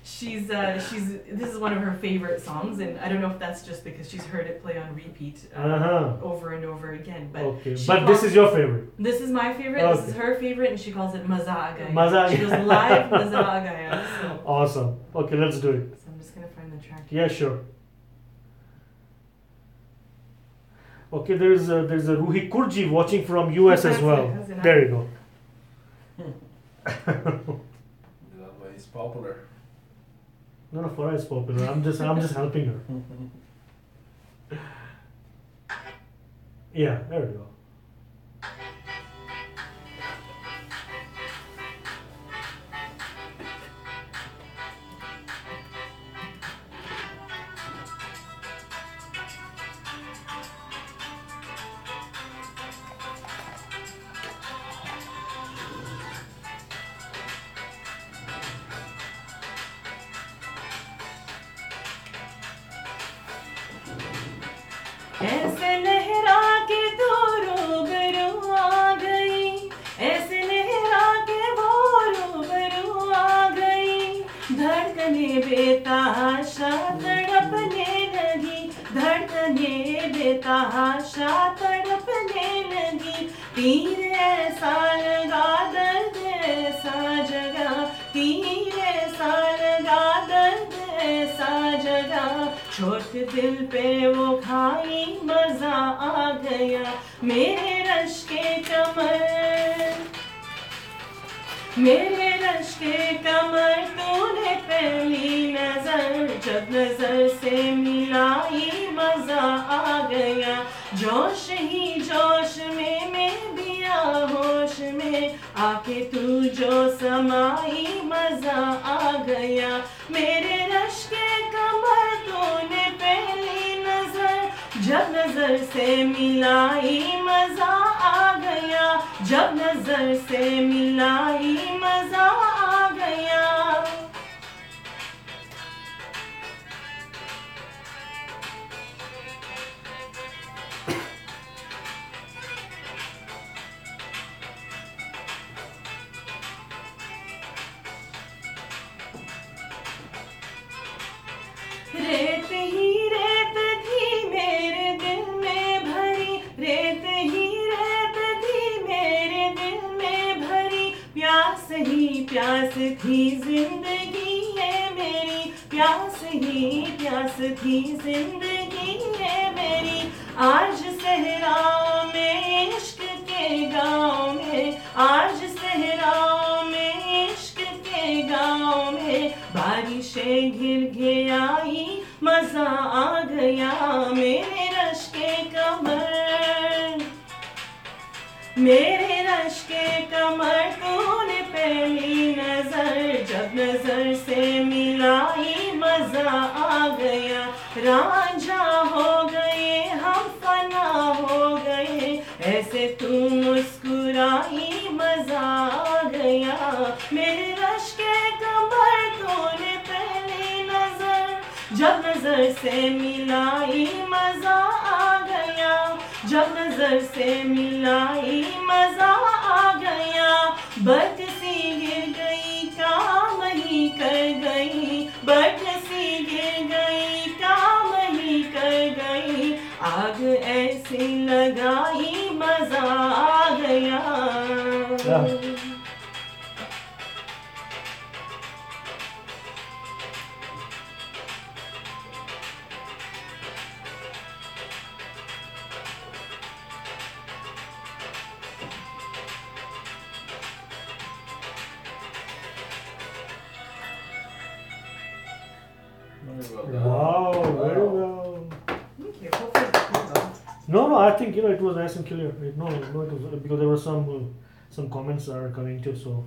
This is one of her favorite songs, and I don't know if that's just because she's heard it play on repeat over and over again. But Okay, she but this calls- is your favorite. This is my favorite. This is Okay. her favorite, and she calls it Maza a Gaya. Maza a She Gaya. goes live Maza a Gaya. So, Awesome. Okay, let's do it. so I'm just gonna find the track. Yeah, sure. Okay, there's a Ruhi Kurji watching from US as well. There you go. He's popular. No, Farah is popular. I'm just helping her. Yeah, there we go. ऐसे लहरा के तू रूबरू आ गई, ऐसे लहरा के वो रूबरू आ गई, धड़कने बेतहाशा तड़पने लगी, धड़कने बेतहाशा तड़पने लगी, तीर ऐसा लगा दर्द ऐसा जगा, तीर ऐसा लगा दर्द ऐसा जगा, छोट दिल पे वो खाई मजा आ गया, मेरे रश के कमर, मेरे रश के कमर तूने पहली नजर जब नजर से मिलाई मजा आ गया, जोश ही जोश में मैं दिया होश में आके तू जो समाई मजा आ गया, मेरे रश के कमर तूने पहली नजर जब नजर से मिलाई मजा आ गया, जब नजर से मिलाई मजा आ गया. रेत ही रेत थी मेरे दिल में भरी, रेत ही रेत थी मेरे दिल में भरी, प्यास ही प्यास थी जिंदगी है मेरी, प्यास ही प्यास थी जिंदगी है मेरी, आज सहराओं में इश्क के गाँव में, आज सहराओं में इश्क के गाँव में, बारिशें घिर घिर आई मजा आ गया, मेरे रश के कमर, मेरे रश के कमर तूने पहली नजर जब नजर से मिलाई मजा आ गया, रांझा हो गए हम फना हो गए, ऐसे तू मुस्कुराई मजा आ गया, मेरे रश के कमर तूने पहली नजर जब नजर से मिलाई मजा आ गया, जब नजर से मिलाई मजा आ गया, बरसी गिर गई काम ही कर गई, बरसी गिर गई काम ही कर गई, आग ऐसी लगाई मजा आ गया. Very well done. Wow, very well. Thank you. Hopefully it's cool. No, I think it was nice and clear. No, it was because there were some comments are coming too. So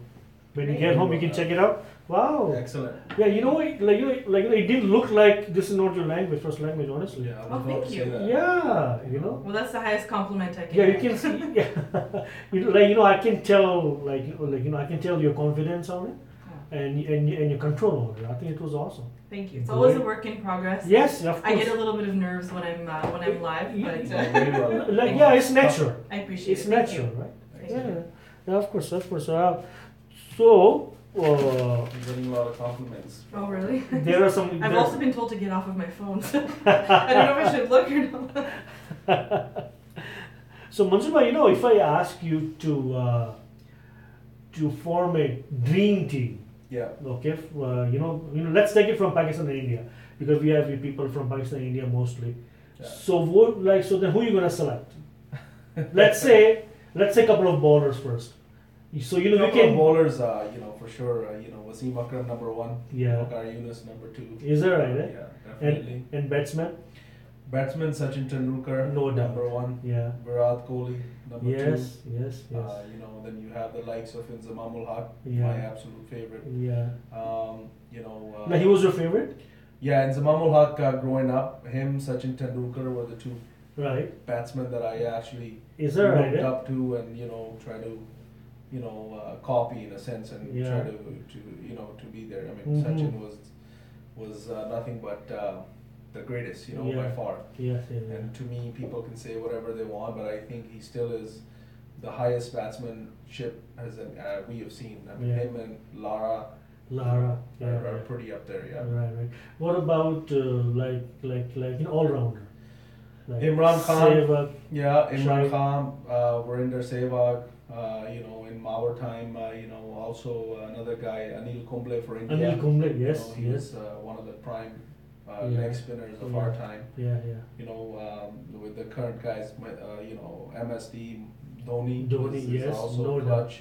when you get home, you can check it out. Wow. Excellent. Yeah, it didn't look like this is not your language, first language, honestly. Yeah, I was Oh, about thank to you. say that. Yeah, Well, that's the highest compliment I can Yeah, you get. can see. Yeah, I can tell, I can tell your confidence on it, and your control over it. I think it was awesome. Thank you. It's always a work in progress. Yes, of course. I get a little bit of nerves when I'm live, but Very well. Yeah, it's natural. I appreciate It's it. Thank natural, you. right? Thank Yeah, you. yeah, of course. I'm getting a lot of compliments. Oh, really? There are some. I've also been told to get off of my phone, so I don't know if I should look or not. So Manzoor, if I ask you to form a dream team, Yeah. okay, let's take it from Pakistan and India because we have people from Pakistan and India mostly. Yeah. So then who are you gonna select? let's say a couple of bowlers first. So you Couple can of bowlers, for sure. Wasim Akram number 1. Yeah. Waqar Yunus number 2. Is that right? Eh? Yeah, definitely. And batsman? Batsman Sachin Tendulkar, No doubt. number 1. Yeah. Virat Kohli, number 2. Yes. Then you have the likes of Inzamam ul Haq, Yeah. my absolute favorite. Yeah. Now He was your favorite, Yeah, Inzamam ul Haq, growing up, him, Sachin Tendulkar were the 2 right? batsmen that I actually Is that right? looked Eh? up to and try to copy in a sense and Yeah. try to be there. I mean, Mhm. Sachin was nothing but the greatest, by Yeah. far. Yes. Yeah. And to me, people can say whatever they want, but I think he still is the highest batsmanship we have seen. I mean, Yeah. him and Lara Lara. Yeah. are pretty up there. Yeah. Right. What about all rounder? Like Imran Khan. Sehwag. Yeah, Imran Shahid. Khan, Virender Sehwag, in our time, also another guy, Anil Kumble for India. Anil Kumble, yes, He yes. was one of the prime Yeah. leg spinners of Yeah. our time. Yeah. With the current guys, MSD, Dhoni, Dhoni, is yes, also no doubt. clutch.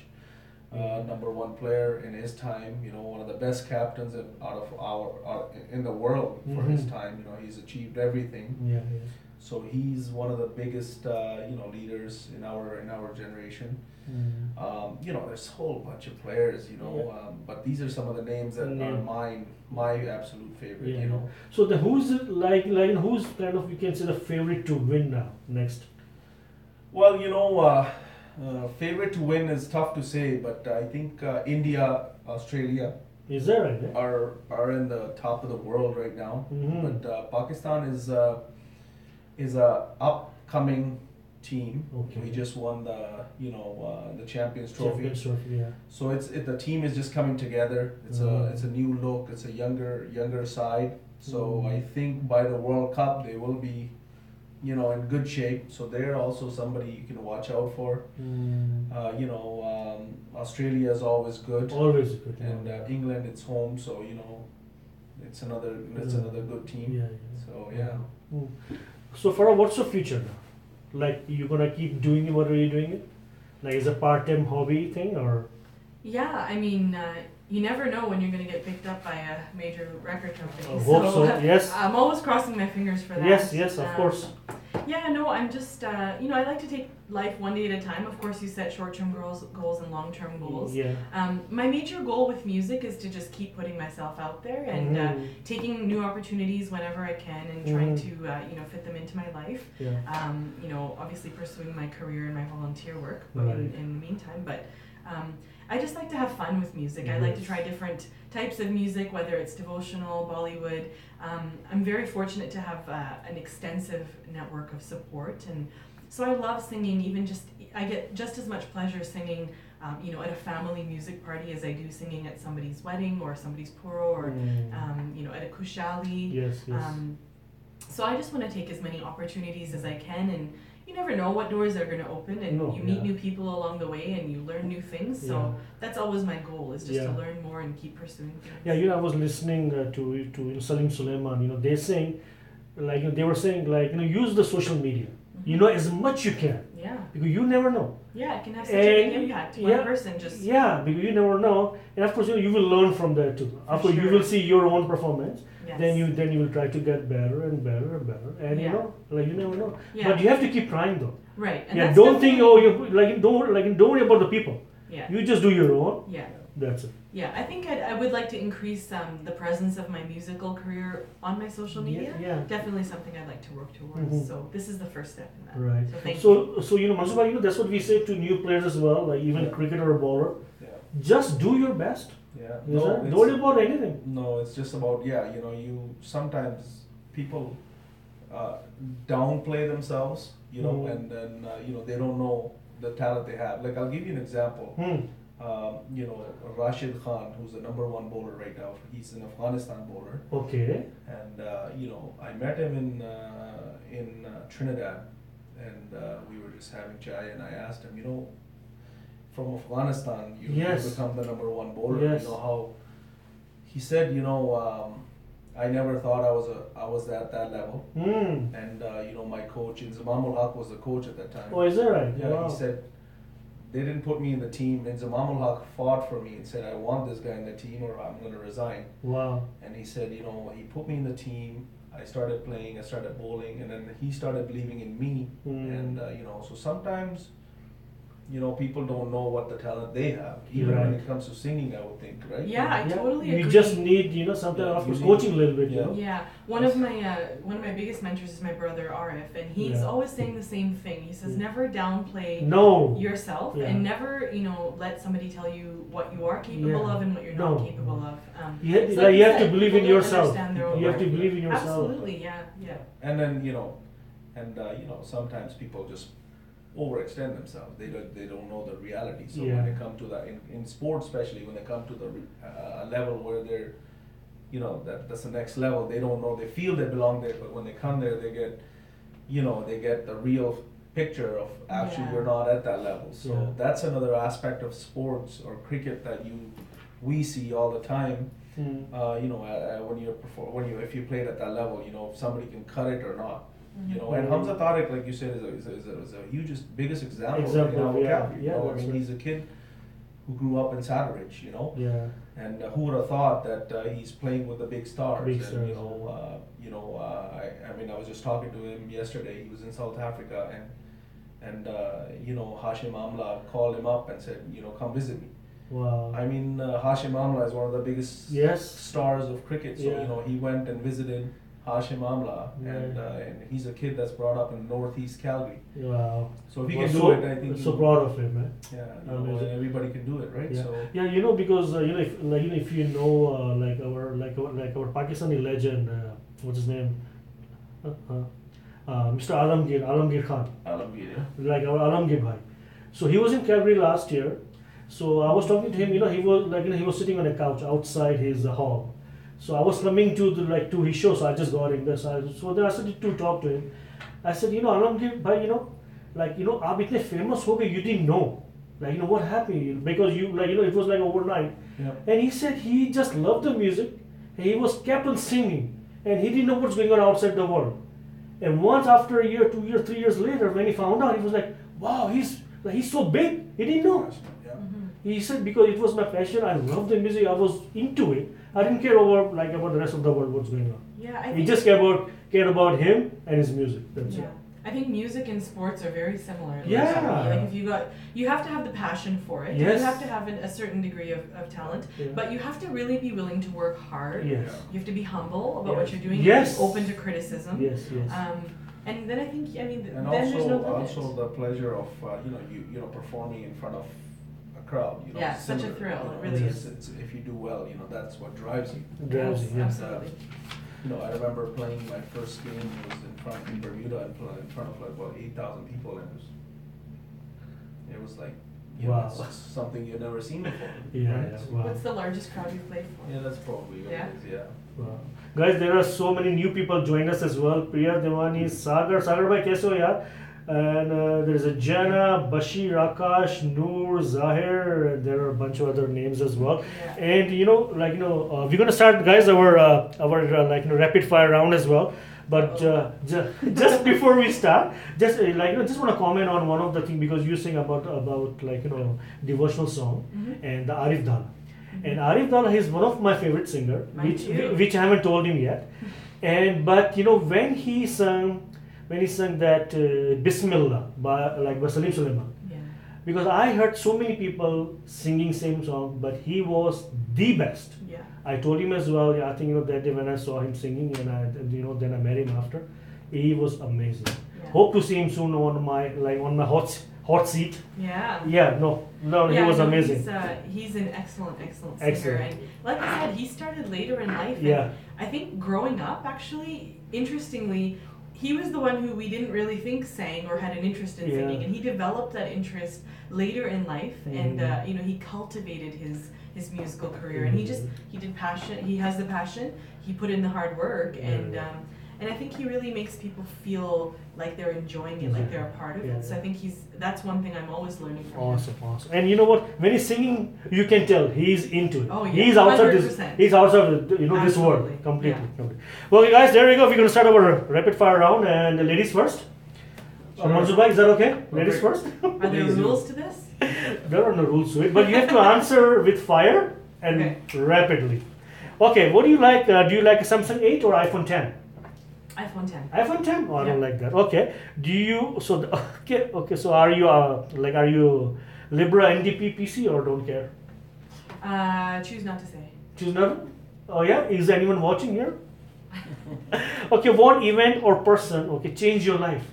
Number 1 player in his time, one of the best captains in the world for his Mhm. time. He's achieved everything. Yeah. So he's one of the biggest, leaders in our generation. There's a whole bunch of players, Yeah. but these are some of the names that Yeah. are my absolute favorite. Yeah. So then who's who's kind of, you can say, the favorite to win now next? Well, favorite to win is tough to say, but I think India, Australia Is that right? Eh? are in the top of the world right now. Mhm. But Pakistan is a upcoming team. Okay. We just won the the Champions Trophy. Champions Trophy, yeah. So the team is just coming together. It's Mhm. a new look. It's a younger side. So Mhm. I think by the World Cup they will be, in good shape. So they're also somebody you can watch out for. Australia is always good, Always good. and England it's home. So it's another good team. Yeah. So yeah. Mm. So Farah, what's your future now? Like, you gonna keep doing it? What are you doing it? Like, is a part-time hobby thing or? Yeah, I mean, you never know when you're going to get picked up by a major record company. I hope so. Yes. I'm always crossing my fingers for that. Yes, of course. Yeah, no, I'm just, I like to take life one day at a time. Of course, you set short-term goals and long-term goals. Yeah. My major goal with music is to just keep putting myself out there and Mhm. taking new opportunities whenever I can and trying to, fit them into my life. Yeah. Obviously pursuing my career and my volunteer work Right. in the meantime. But I just like to have fun with music. I like to Yes. try different types of music, whether it's devotional, Bollywood. I'm very fortunate to have an extensive network of support, and so I love singing. I get just as much pleasure singing, at a family music party as I do singing at somebody's wedding or somebody's puro or at a kushali. Yes. So I just want to take as many opportunities as I can and you never know what doors are going to open, and No, you meet yeah. new people along the way, and you learn new things. So Yeah. that's always my goal, is just to Yeah. learn more and keep pursuing things. Yeah, I was listening to Salim Suleiman. They're saying, like they were saying, like use the social media. As much you can, Yeah. because you never know. Yeah, it can have such a big impact. One yeah, person just. Yeah, because you never know, and of course you will learn from that too. Of course, you sure. will see your own performance. Yes. Then you will try to get better and better and better, and Yeah. like you never know. Yeah. But you have to keep trying though. Right. And Yeah, that's don't think definitely- don't worry about the people. Yeah. You just do your own. Yeah. That's it. Yeah, I think I would like to increase the presence of my musical career on my social media. Yeah. Definitely something I'd like to work towards. Mhm. So this is the first step in that. Right. So thank you. So Manzoor bhai, that's what we say to new players as well, like even Yeah. cricketer or bowler. Yeah. Just do your best. Yeah. Yes, sir? it's- Don't worry about anything. No, it's just about you sometimes people downplay themselves, Mhm. and then they don't know the talent they have. Like I'll give you an example. Rashid Khan, who's the number one bowler right now. He's an Afghanistan bowler, Okay. and I met him in Trinidad, and we were just having chai, and I asked him, from Afghanistan, you Yes. become the number one bowler. Yes. How he said, I never thought I was at that level. And my coach, Inzamamul Haq, was the coach at that time. Oh, is that right? Yeah, Wow. he said they didn't put me in the team. Inzamamul Haq fought for me and said, I want this guy in the team or I'm going to resign. Wow. And he said, he put me in the team. I started playing, I started bowling, and then he started believing in me. And so sometimes people don't know what the talent they have, even when Right. it comes to singing, I would think, right? Yeah, I totally agree. You just need, sometimes Yeah, of course you coaching a need- little bit, yeah. Yeah, one of my biggest mentors is my brother Arif, and he's Yeah. always saying the same thing. He says never downplay No. yourself, Yeah. and never let somebody tell you what you are capable Yeah. of and what you're No. not capable of. You have, it's like, you have said, to believe people in don't yourself. understand their own You have to worth. believe in yourself. Absolutely, yeah. And then sometimes people just overextend themselves. They don't know the reality. So Yeah. when they come to that in sports, especially when they come to the level where they're that's the next level, they don't know. They feel they belong there, but when they come there, they get the real picture of actually Yeah. we're not at that level. So Yeah. that's another aspect of sports or cricket that we see all the time. When if you played at that level, if somebody can cut it or not. And Hamza Tariq, like you said, is a biggest example. Example, in our yeah. vocabulary, Yeah, I that's mean, right. he's a kid who grew up in Sandridge, Yeah. and who would have thought that he's playing with the big stars? Big and, stars, I was just talking to him yesterday. He was in South Africa, and Hashim Amla called him up and said, come visit me. Wow. I mean, Hashim Amla is one of the biggest Yes. stars of cricket. So Yeah. he went and visited Hashim Amla, and Right. and he's a kid that's brought up in Northeast Calgary. Wow. So if he Well, can so, do it, I think so proud of him, man. yeah, Amazing. everybody can do it, right? Yeah. So Yeah, because if you know our Pakistani legend, what's his name? Mr. Alamgir Khan. Alamgir, yeah. Like our Alamgir bhai. So he was in Calgary last year. So I was talking to him. He was he was sitting on a couch outside his hall. So I was coming to his show. So I just got in there. So then I started to talk to him. I said, Alamgir bhai, आप इतने famous हो गए, you didn't know. What happened? Because it was like overnight. Yeah. And he said he just loved the music. And he was kept on singing, and he didn't know what's going on outside the world. And once after a year, 2 years, 3 years later, when he found out, he was like, "Wow, he's so big." He didn't know. Yeah. He said because it was my passion. I loved the music. I was into it. I didn't care about the rest of the world, what's going on. Yeah, I He think just cared about him and his music. That's yeah. it. I think music and sports are very similar. Yeah. Like if you have to have the passion for it. Yes. You have to have a certain degree of talent, Yeah. but you have to really be willing to work hard. Yes. You have to be humble about Yes. what you're doing. Yes. And be open to criticism. Yes. And then I think And then there's no limit. also the pleasure of performing in front of a crowd. Yeah, such a similar, thrill, it really it's, if you do well, that's what drives you. Drives Yes, you, yeah. absolutely. I remember playing my first game was in Bermuda and in front of like about 8,000 people, and it was like Wow. it's something you've never seen before. Yeah, right? yeah, wow. What's the largest crowd you've played for? Yeah, that's probably what Yeah? it is. Yeah. Wow. Guys, there are so many new people join us as well. Priya Devani, Sagar bhai, कैसे हो यार? And there's a Jana, Bashir, Akash, Noor, Zahir. There are a bunch of other names as well. Yeah. And we're gonna start, guys, our rapid fire round as well. But just before we start, just just want to comment on one of the things, because you sing about devotional song and the Arif Dhala. And Arif Dhala is one of my favorite singer, which I haven't told him yet. And but when he sang that Bismillah by Salim Sulaiman, because I heard so many people singing same song, but he was the best. Yeah. I told him as well. I think that day when I saw him singing, and then I met him after, he was amazing. Yeah. Hope to see him soon on my hot seat. Yeah. Yeah. He was amazing. He's an excellent singer. And like I said, he started later in life. Yeah. I think growing up, actually, interestingly, he was the one who we didn't really think sang or had an interest in singing, and he developed that interest later in life, and he cultivated his musical career, and he did passion. He has the passion. He put in the hard work, and I think he really makes people feel like they're enjoying it, like they're a part of it. So I think that's one thing I'm always learning from him. Awesome. And you know what? When he's singing, you can tell he's into it. Oh yeah, he's outside 100%. He's outside this world completely. Well, okay, guys, there we go. We're gonna start our rapid fire round, and the ladies first. Sure. Manzoor bhai, is that okay? Ladies first. Are there rules to this? There are no rules to it, but you have to answer with fire and rapidly. Okay, what do you like? Do you like a Samsung 8 or iPhone 10? iPhone 10. iPhone 10? Oh, I don't like that. Okay. Do you okay, so are you Libra, NDP, PC, or don't care? Choose not to say. Choose not? Oh yeah? Is anyone watching here? Okay, what event or person changed your life?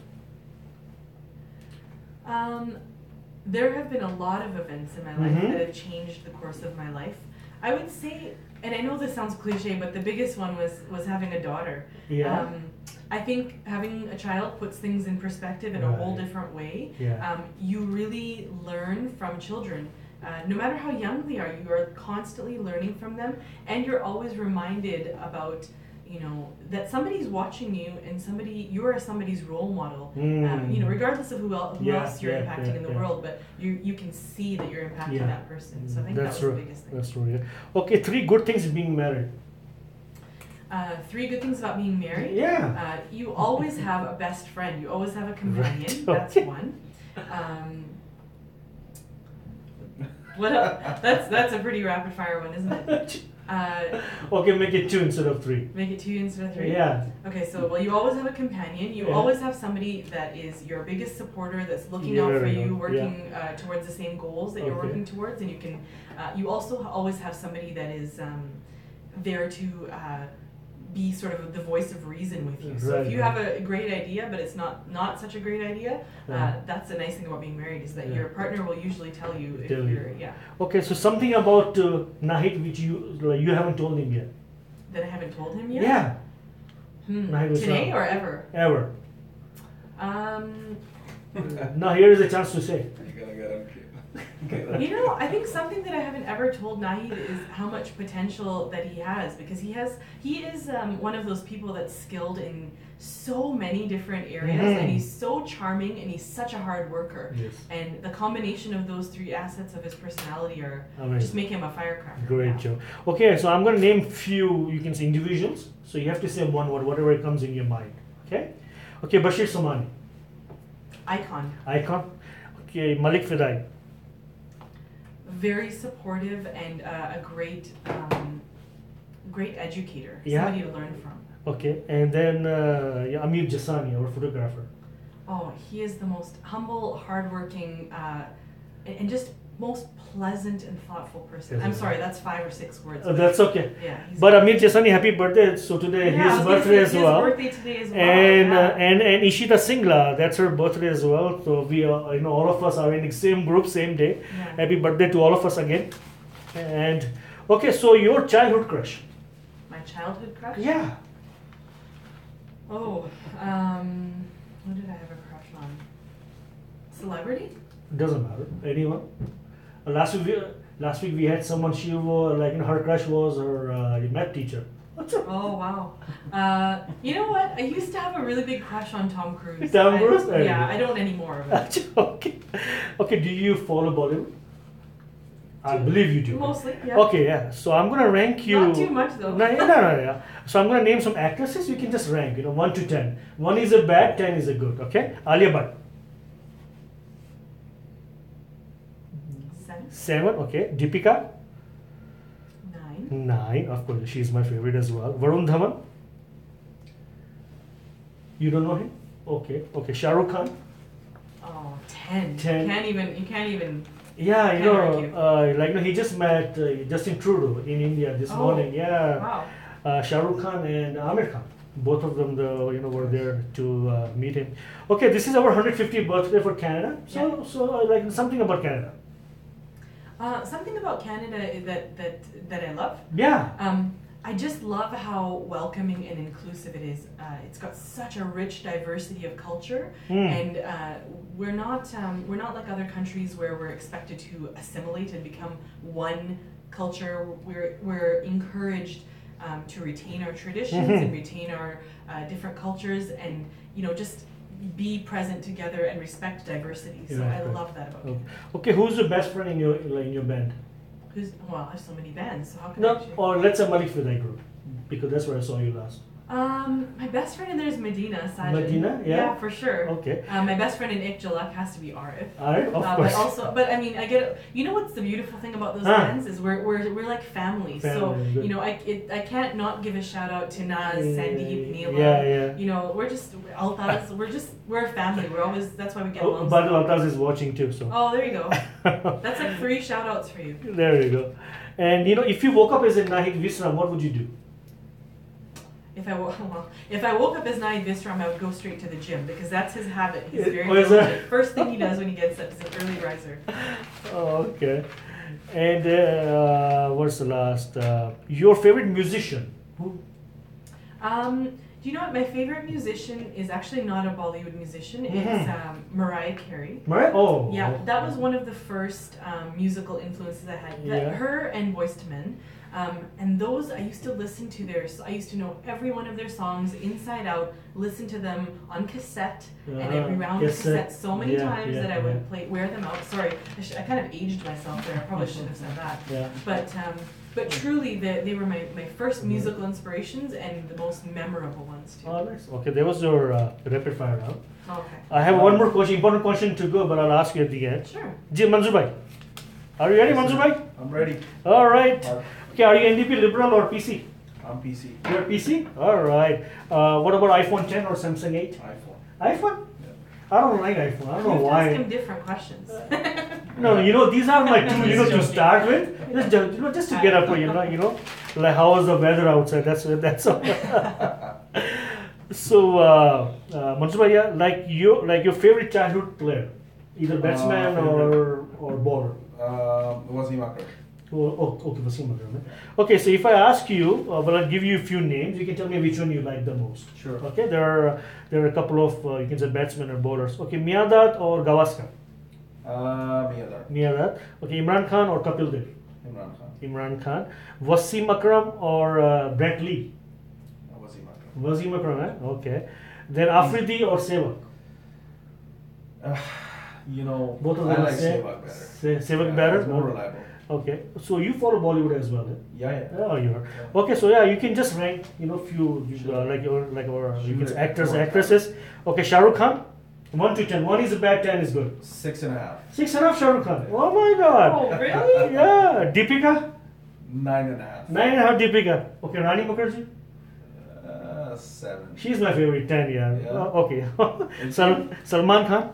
There have been a lot of events in my life that have changed the course of my life. I would say, and I know this sounds cliche, but the biggest one was having a daughter. Yeah. I think having a child puts things in perspective in a whole different way. Yeah. You really learn from children. No matter how young they are, you are constantly learning from them, and you're always reminded about that somebody's watching you, and you are somebody's role model. Regardless of who else you're impacting in the world, but you can see that you're impacting that person. So I think that's the biggest thing. That's true. Yeah. Okay, 3 good things being married. 3 good things about being married. Yeah. You always have a best friend. You always have a companion. That's one. What else? That's a pretty rapid fire one, isn't it? Okay, make it 2 instead of 3. Make it 2 instead of 3? Yeah. Okay, so you always have a companion. You always have somebody that is your biggest supporter, that's looking out for you, working towards the same goals that you're working towards, and you also always have somebody that is there to be sort of the voice of reason with you. So if you have a great idea, but it's not such a great idea, that's the nice thing about being married, is that your partner will usually tell you if you're Okay, so something about Nahid which you haven't told him yet. That I haven't told him yet? Yeah. Today or ever? Ever. Now here is a chance to say. You gotta get him. I think something that I haven't ever told Nahid is how much potential that he has, because he is one of those people that's skilled in so many different areas, and he's so charming, and he's such a hard worker. Yes. And the combination of those 3 assets of his personality are just make him a firecracker. Great job. Okay, so I'm going to name few, you can say individuals. So you have to say one word, whatever comes in your mind. Okay? Okay, Bashir Somani. Icon. Okay, Malik Fidai. Very supportive and a great educator. Somebody to learn from. Okay, and then Amir Jasani, our photographer. Oh, he is the most humble, hardworking, and just most pleasant and thoughtful person. I'm sorry, that's 5 or 6 words. That's okay. Yeah. But Amir Jasani, happy birthday! So today his birthday as well. His birthday today as well. And Ishita Singla, that's her birthday as well. So we are, all of us are in the same group, same day. Yeah. Happy birthday to all of us again. And okay, so your childhood crush. My childhood crush? Yeah. Oh, who did I have a crush on? Celebrity? Doesn't matter. Anyone. Last week we had someone. She was her crush was her math teacher. Oh wow. You know what? I used to have a really big crush on Tom Cruise. Tom Cruise? Yeah, I don't anymore. But Okay. Okay, do you follow Bollywood? I believe you do. mostly, yeah. Okay, yeah. So I'm gonna rank you. Not too much though. No, yeah. So I'm gonna name some actresses. You can just rank. 1 to 10. 1 is a bad, 10 is a good. Okay. Alia Bhatt. 7, 7. Okay. Deepika. 9, 9. Of course, she's my favorite as well. Varun Dhawan. You don't know him? Okay. Okay. Shah Rukh Khan. oh, 10. 10. You can't even. Yeah, Can't argue. he just met Justin Trudeau in India this Oh, morning. Yeah. Wow. Shah Rukh Khan and Amir Khan. Both of them, were there to meet him. Okay, this is our 150th birthday for Canada. So like something about Canada. Something about Canada that I love. Yeah. I just love how welcoming and inclusive it is. It's got such a rich diversity of culture, and we're not like other countries where we're expected to assimilate and become one culture. We're encouraged to retain our traditions and retain our different cultures, and just be present together and respect diversity. So I love that about Canada. Okay, who's the best friend in your band? Well, I have so many bands, so how can I No, actually? or let's say Malik Fidai group, because that's where I saw you last. My best friend in there is Medina Sajid. Medina, yeah? Yeah, for sure. Okay. My best friend in Ikjalak has to be Arif. Alright, of course. But I mean, I get it. You know what's the beautiful thing about those bands is we're like family. So Family, I can't not give a shout out to Naz, Sandeep, Neela. Yeah. We're just Altaz. We're a family. We're always that's why we get along. But Altaz is watching too, so. Oh, there you go. That's like 3 shout outs for you. There you go. And if you woke up as a Nahid Visram, what would you do? If I woke up as Nahid Visram, I would go straight to the gym because that's his habit. He's very Oh, is that- diligent. First thing he does when he gets up is an early riser. Oh, okay. And what's the last? Your favorite musician? Who? Do you know what? My favorite musician is actually not a Bollywood musician. It's Mariah Carey. Mariah? Oh. Yeah, that was one of the first musical influences I had. Her and Boyz II Men. And those, I used to listen to I used to know every one of their songs inside out, listen to them on cassette, and I'd rewound the cassette so many times that I would wear them out. Sorry, I kind of aged myself there. I probably shouldn't have said that. Yeah. But truly, they were my first musical inspirations and the most memorable ones too. Oh, nice. Okay, that was your rapid fire round. Okay. I have one more important question to go, but I'll ask you at the end. Sure. Ji, Manzoor bhai. Are you ready, Manzoor bhai? I'm ready. All right. Okay, are you NDP Liberal or PC? I'm PC. You're PC? All right. What about iPhone 10 or Samsung 8? iPhone. iPhone? Yeah. I don't like iPhone. I don't know You why. ask him different questions. No, these are my two, to start with. Just to get up, like how is the weather outside? That's all. So, Manzoor bhaiya, like your favorite childhood player, either batsman or bowler. Wasim Akram. Oh, okay, Wasim Akram. Okay, so if I ask you, well, I'll give you a few names. You can tell me which one you like the most. Sure. Okay, there are a couple of you can say batsmen or bowlers. Okay, Miadat or Gavaskar. Miadat. Okay, Imran Khan or Kapil Dev. Imran Khan. Wasim Akram or Brett Lee. Wasim Akram. Okay. Then Afridi or Sehwag. Both of them I like Sehwag better. Sehwag better. It's more reliable. Okay, so you follow Bollywood as well, eh? Yeah. Oh, you are. Yeah. Okay, so you can just rank, few like our you can say actors, actresses. Okay, Shah Rukh Khan, 1 to 10. 1 is bad, 10 is good. 6.5. 6.5 Shah Rukh Khan. Oh my God. Oh, really? Yeah, Deepika. 9.5. 9.5 Deepika. Okay, Rani Mukherjee. 7. She's my favorite. 10. Yeah. Yeah. Okay. Salman Khan.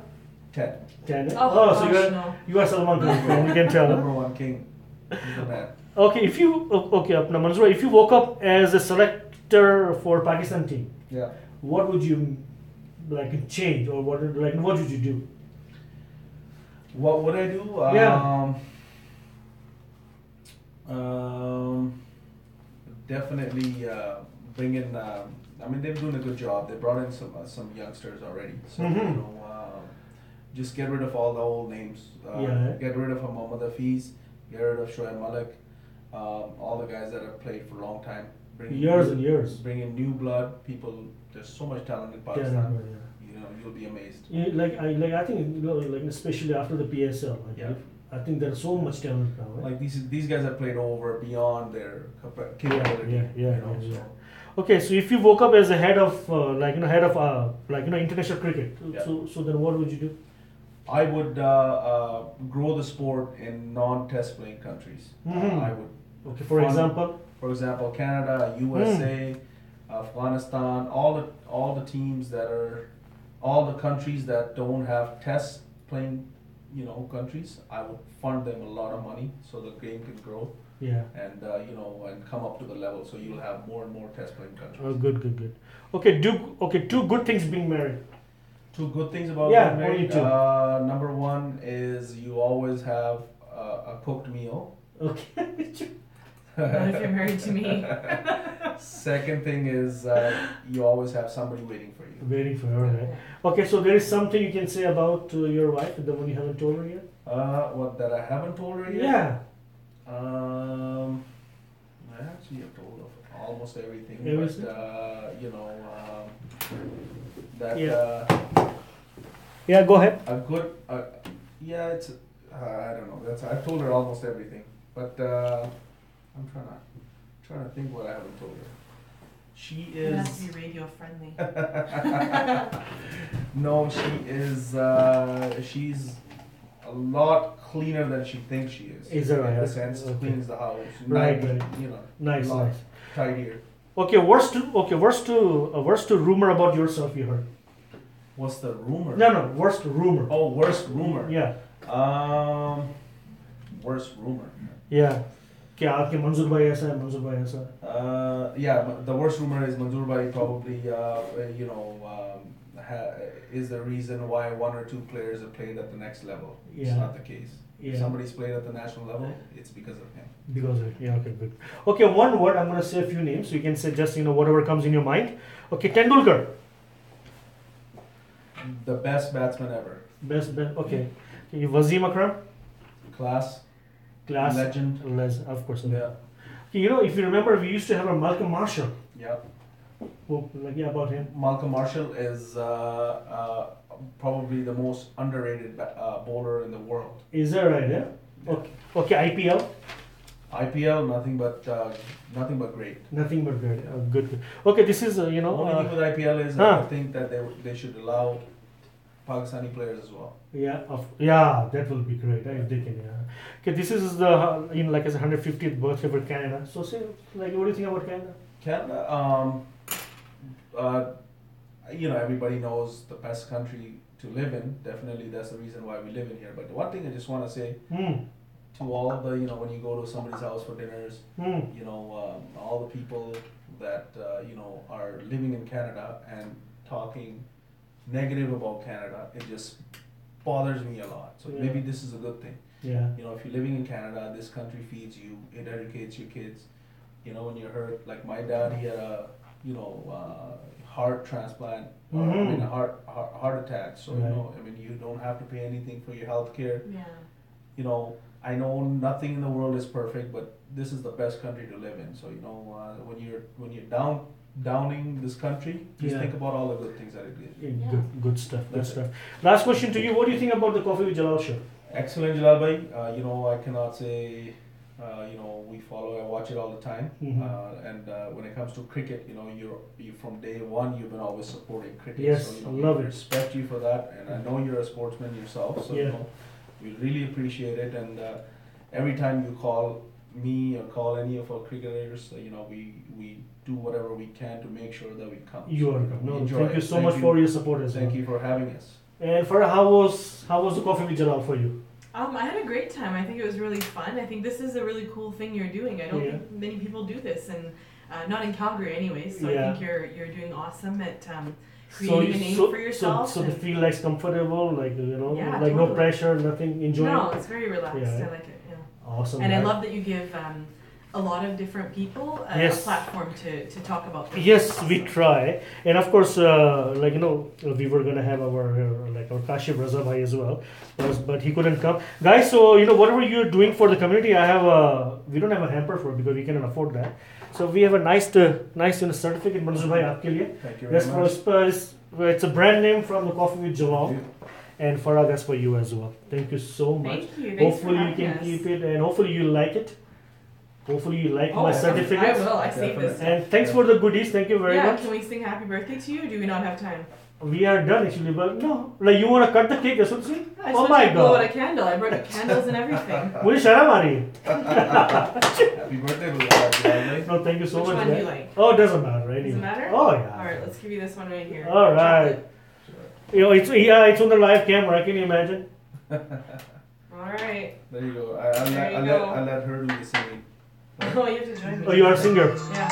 10. 10. Oh, so gosh, you are Salman Khan fan, you can tell. Number 1 king. He's the man. Okay, Apna Manzoor, if you woke up as a selector for Pakistan team, Yeah. what would you like change, or what would you do? What would I do? Definitely bring in. They're doing a good job. They brought in some youngsters already. So just get rid of all the old names. Get rid of Mohammad Hafiz. Get rid of Shoaib Malik. All the guys that have played for a long time. Years and years. Bring in new blood. People, there's so much talent in Yeah, Pakistan. yeah. You know, you'll be amazed. Yeah, I think like especially after the PSL, I think there's so much talent now. Right? Like these guys have played over beyond their capability. Yeah. You know, Yeah. Okay, so if you woke up as a head of international cricket, Yeah. so then what would you do? I would grow the sport in non-test playing countries. Mhm. I would. Okay, for example, Canada, USA, Afghanistan, all the teams that are, all the countries that don't have test playing, countries. I would fund them a lot of money so the game can grow. yeah. And and come up to the level, so you'll have more and more test playing countries. Oh, good. Okay, two good things being married. Two good things about Yeah, being married. only two. Number one is you always have a cooked meal. Okay. Not if you're married to me. Second thing is you always have somebody waiting for you. Waiting for her, right? Okay, so there is something you can say about your wife, the one you haven't told her yet? What that I haven't told her yet? Yeah. I actually have told her almost everything. Everything? But that Yeah. Yeah, go ahead. a good it's I don't know. I've told her almost everything, but I'm trying to think what I haven't told her. She It has is to be radio friendly. no, she is she's a lot cleaner than she thinks she is. Is that right? In the sense, Okay. cleans the house, Right, night, right. Nice, lot nice. tidier. Okay, worst to rumor about yourself you heard. What's the rumor? No, worst rumor. Oh, worst rumor. Yeah. Worst rumor. Yeah. क्या आपके मंजूर भाई ऐसा है मंजूर भाई ऐसा है Yeah, the worst rumor is Manzoor Bhai probably, is the reason why one or two players have played at the next level. Yeah. It's not the case. If Yeah. somebody's played at the national level, it's because of him. Because of it. Yeah, okay, good. Okay, one word, I'm going to say a few names. So you can say just, whatever comes in your mind. Okay, Tendulkar. The best batsman ever. Best. Okay. Okay, Wasim Akram. Class. Legend. Of course. Yeah. Okay, if you remember, we used to have a Malcolm Marshall. Yeah. About him. Malcolm Marshall is probably the most underrated bowler in the world. Is that right? Yeah. Okay. IPL. IPL, nothing but great. Nothing but great. Good. Okay, this is Only thing with IPL is I think that they should allow Pakistani players as well. Yeah, that will be great if they can. Yeah. Okay, this is the as 150th birthday for Canada. So say what do you think about Canada? Canada, everybody knows the best country to live in. Definitely, that's the reason why we live in here. But the one thing I just want to say to all the when you go to somebody's house for dinners, all the people that are living in Canada and talking negative about Canada, it just bothers me a lot. So maybe this is a good thing. Yeah. If you're living in Canada, this country feeds you, it educates your kids. When you're hurt, like my dad, he had a heart transplant, a heart attack. So Right. you don't have to pay anything for your health care. Yeah. I know nothing in the world is perfect, but this is the best country to live in. So when you're downing this country, just Yeah. think about all the good things that it gives. Yeah, good stuff. That's it. Last question to you. What do you think about the Coffee with Jalal show? Excellent, Jalal bhai. I cannot say, we follow, I watch it all the time. Mhm. And when it comes to cricket, you from day one, you've been always supporting cricket. Yes, So, love we it. respect you for that. And I know you're a sportsman yourself. So, Yeah. we really appreciate it. And every time you call me or call any of our cricketers, we do whatever we can to make sure that we come. You are we welcome. No, enjoy thank you it. so much for your support as Thank well. you for having us. And Farah, how was the Coffee with Jalal for you? I had a great time. I think it was really fun. I think this is a really cool thing you're doing. I don't Yeah. think many people do this, and not in Calgary anyways. So Yeah. I think you're doing awesome at creating a name for yourself. So the and- feel like comfortable, Yeah, like no totally. pressure, nothing, enjoying. no, it's very relaxed. Yeah. I like it. Yeah. Awesome. And I right? love that you give a lot of different people Yes. a platform to talk about things. Yes, we try, and of course, like we were gonna have our Kashif Raza bhai as well, but he couldn't come. Guys, so whatever you're doing for the community, we don't have a hamper for it because we cannot afford that. So we have a nice certificate, Manzoor bhai, aapke liye. Thank you very That's much. it's a brand name from the Coffee with Jalal. Thank you. And Farah, that's for you as well. Thank you so much. Thank you. Thanks Hopefully for you having can us. keep it, and hopefully you like it. Hopefully you like my I certificates. will. I saved this. And thanks for the goodies. Thank you very Yeah, much. can we sing happy birthday to you? Or do we not have time? We are done actually, but no. Like you wanna cut the cake? That's what I'm saying? I just Oh want my you to blow out a god. candle. I brought candles and everything. Mujhe sharam aa rahi hai. Happy birthday, Jalal. No, thank you so Which much. one do guys. you like? Oh, it doesn't matter. Anyway. Doesn't matter? Oh yeah. Alright, let's give you this one right here. All right. Chocolate. It's on the live camera. Can you imagine? Alright. There you go. There you go. I'll let her do the singing. Oh, you have to join me. Oh, you are a singer. Yeah.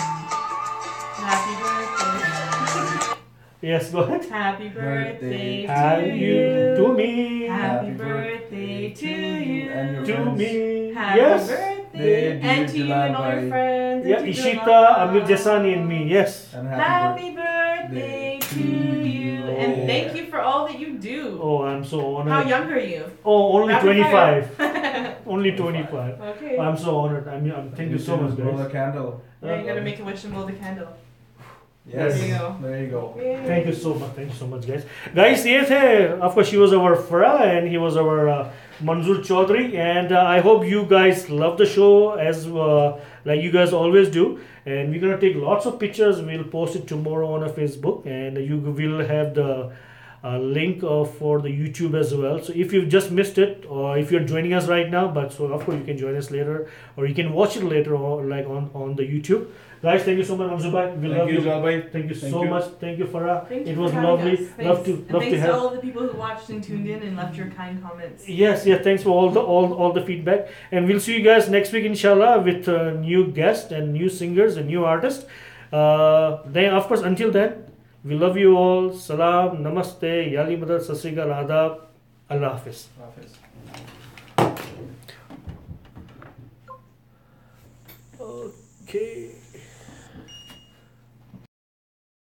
Happy birthday. Yes, go ahead. Happy birthday Happy to you. to me. Happy birthday to you. And your To friends. me. Happy Yes. birthday. And to you and all your friends. and Yeah, to Ishita, Jalal. Amir Jasani, and me. Yes. And Happy birthday to you. And Yeah. thank you for all that you do. Oh, I'm so honored. How young are you? Oh, only Rapid 25. fire. Only 25. Okay. I'm so honored. Thank you so much, Blow guys. the candle. Yeah, you gotta make a wish and blow the candle. Yes. There you go. There you go. Yay. Thank you so much. Thank you so much, guys. Guys, yes, of course, she was our Farah and he was our Manzoor Chaidhary. And I hope you guys love the show as like you guys always do. And we're gonna take lots of pictures. We'll post it tomorrow on our Facebook, and you will have the link for the YouTube as well. So if you've just missed it, or if you're joining us right now, but so of course you can join us later, or you can watch it later, or like on the YouTube. Guys, thank you so much, Manzoor bhai. We love you. Jalal bhai. Thank you Thank so you. much. Thank you, Farah. Thank you It for was having lovely. us. Thanks. Love to And thanks to have. all of the people who watched and tuned in and left your kind comments. Yes, thanks for all the feedback, and we'll see you guys next week, inshallah, with new guests and new singers and new artists. Then, of course, until then, we love you all. Salam, namaste, yali madad, sat sri akal, adab, Allah Hafiz. Hafiz. Okay.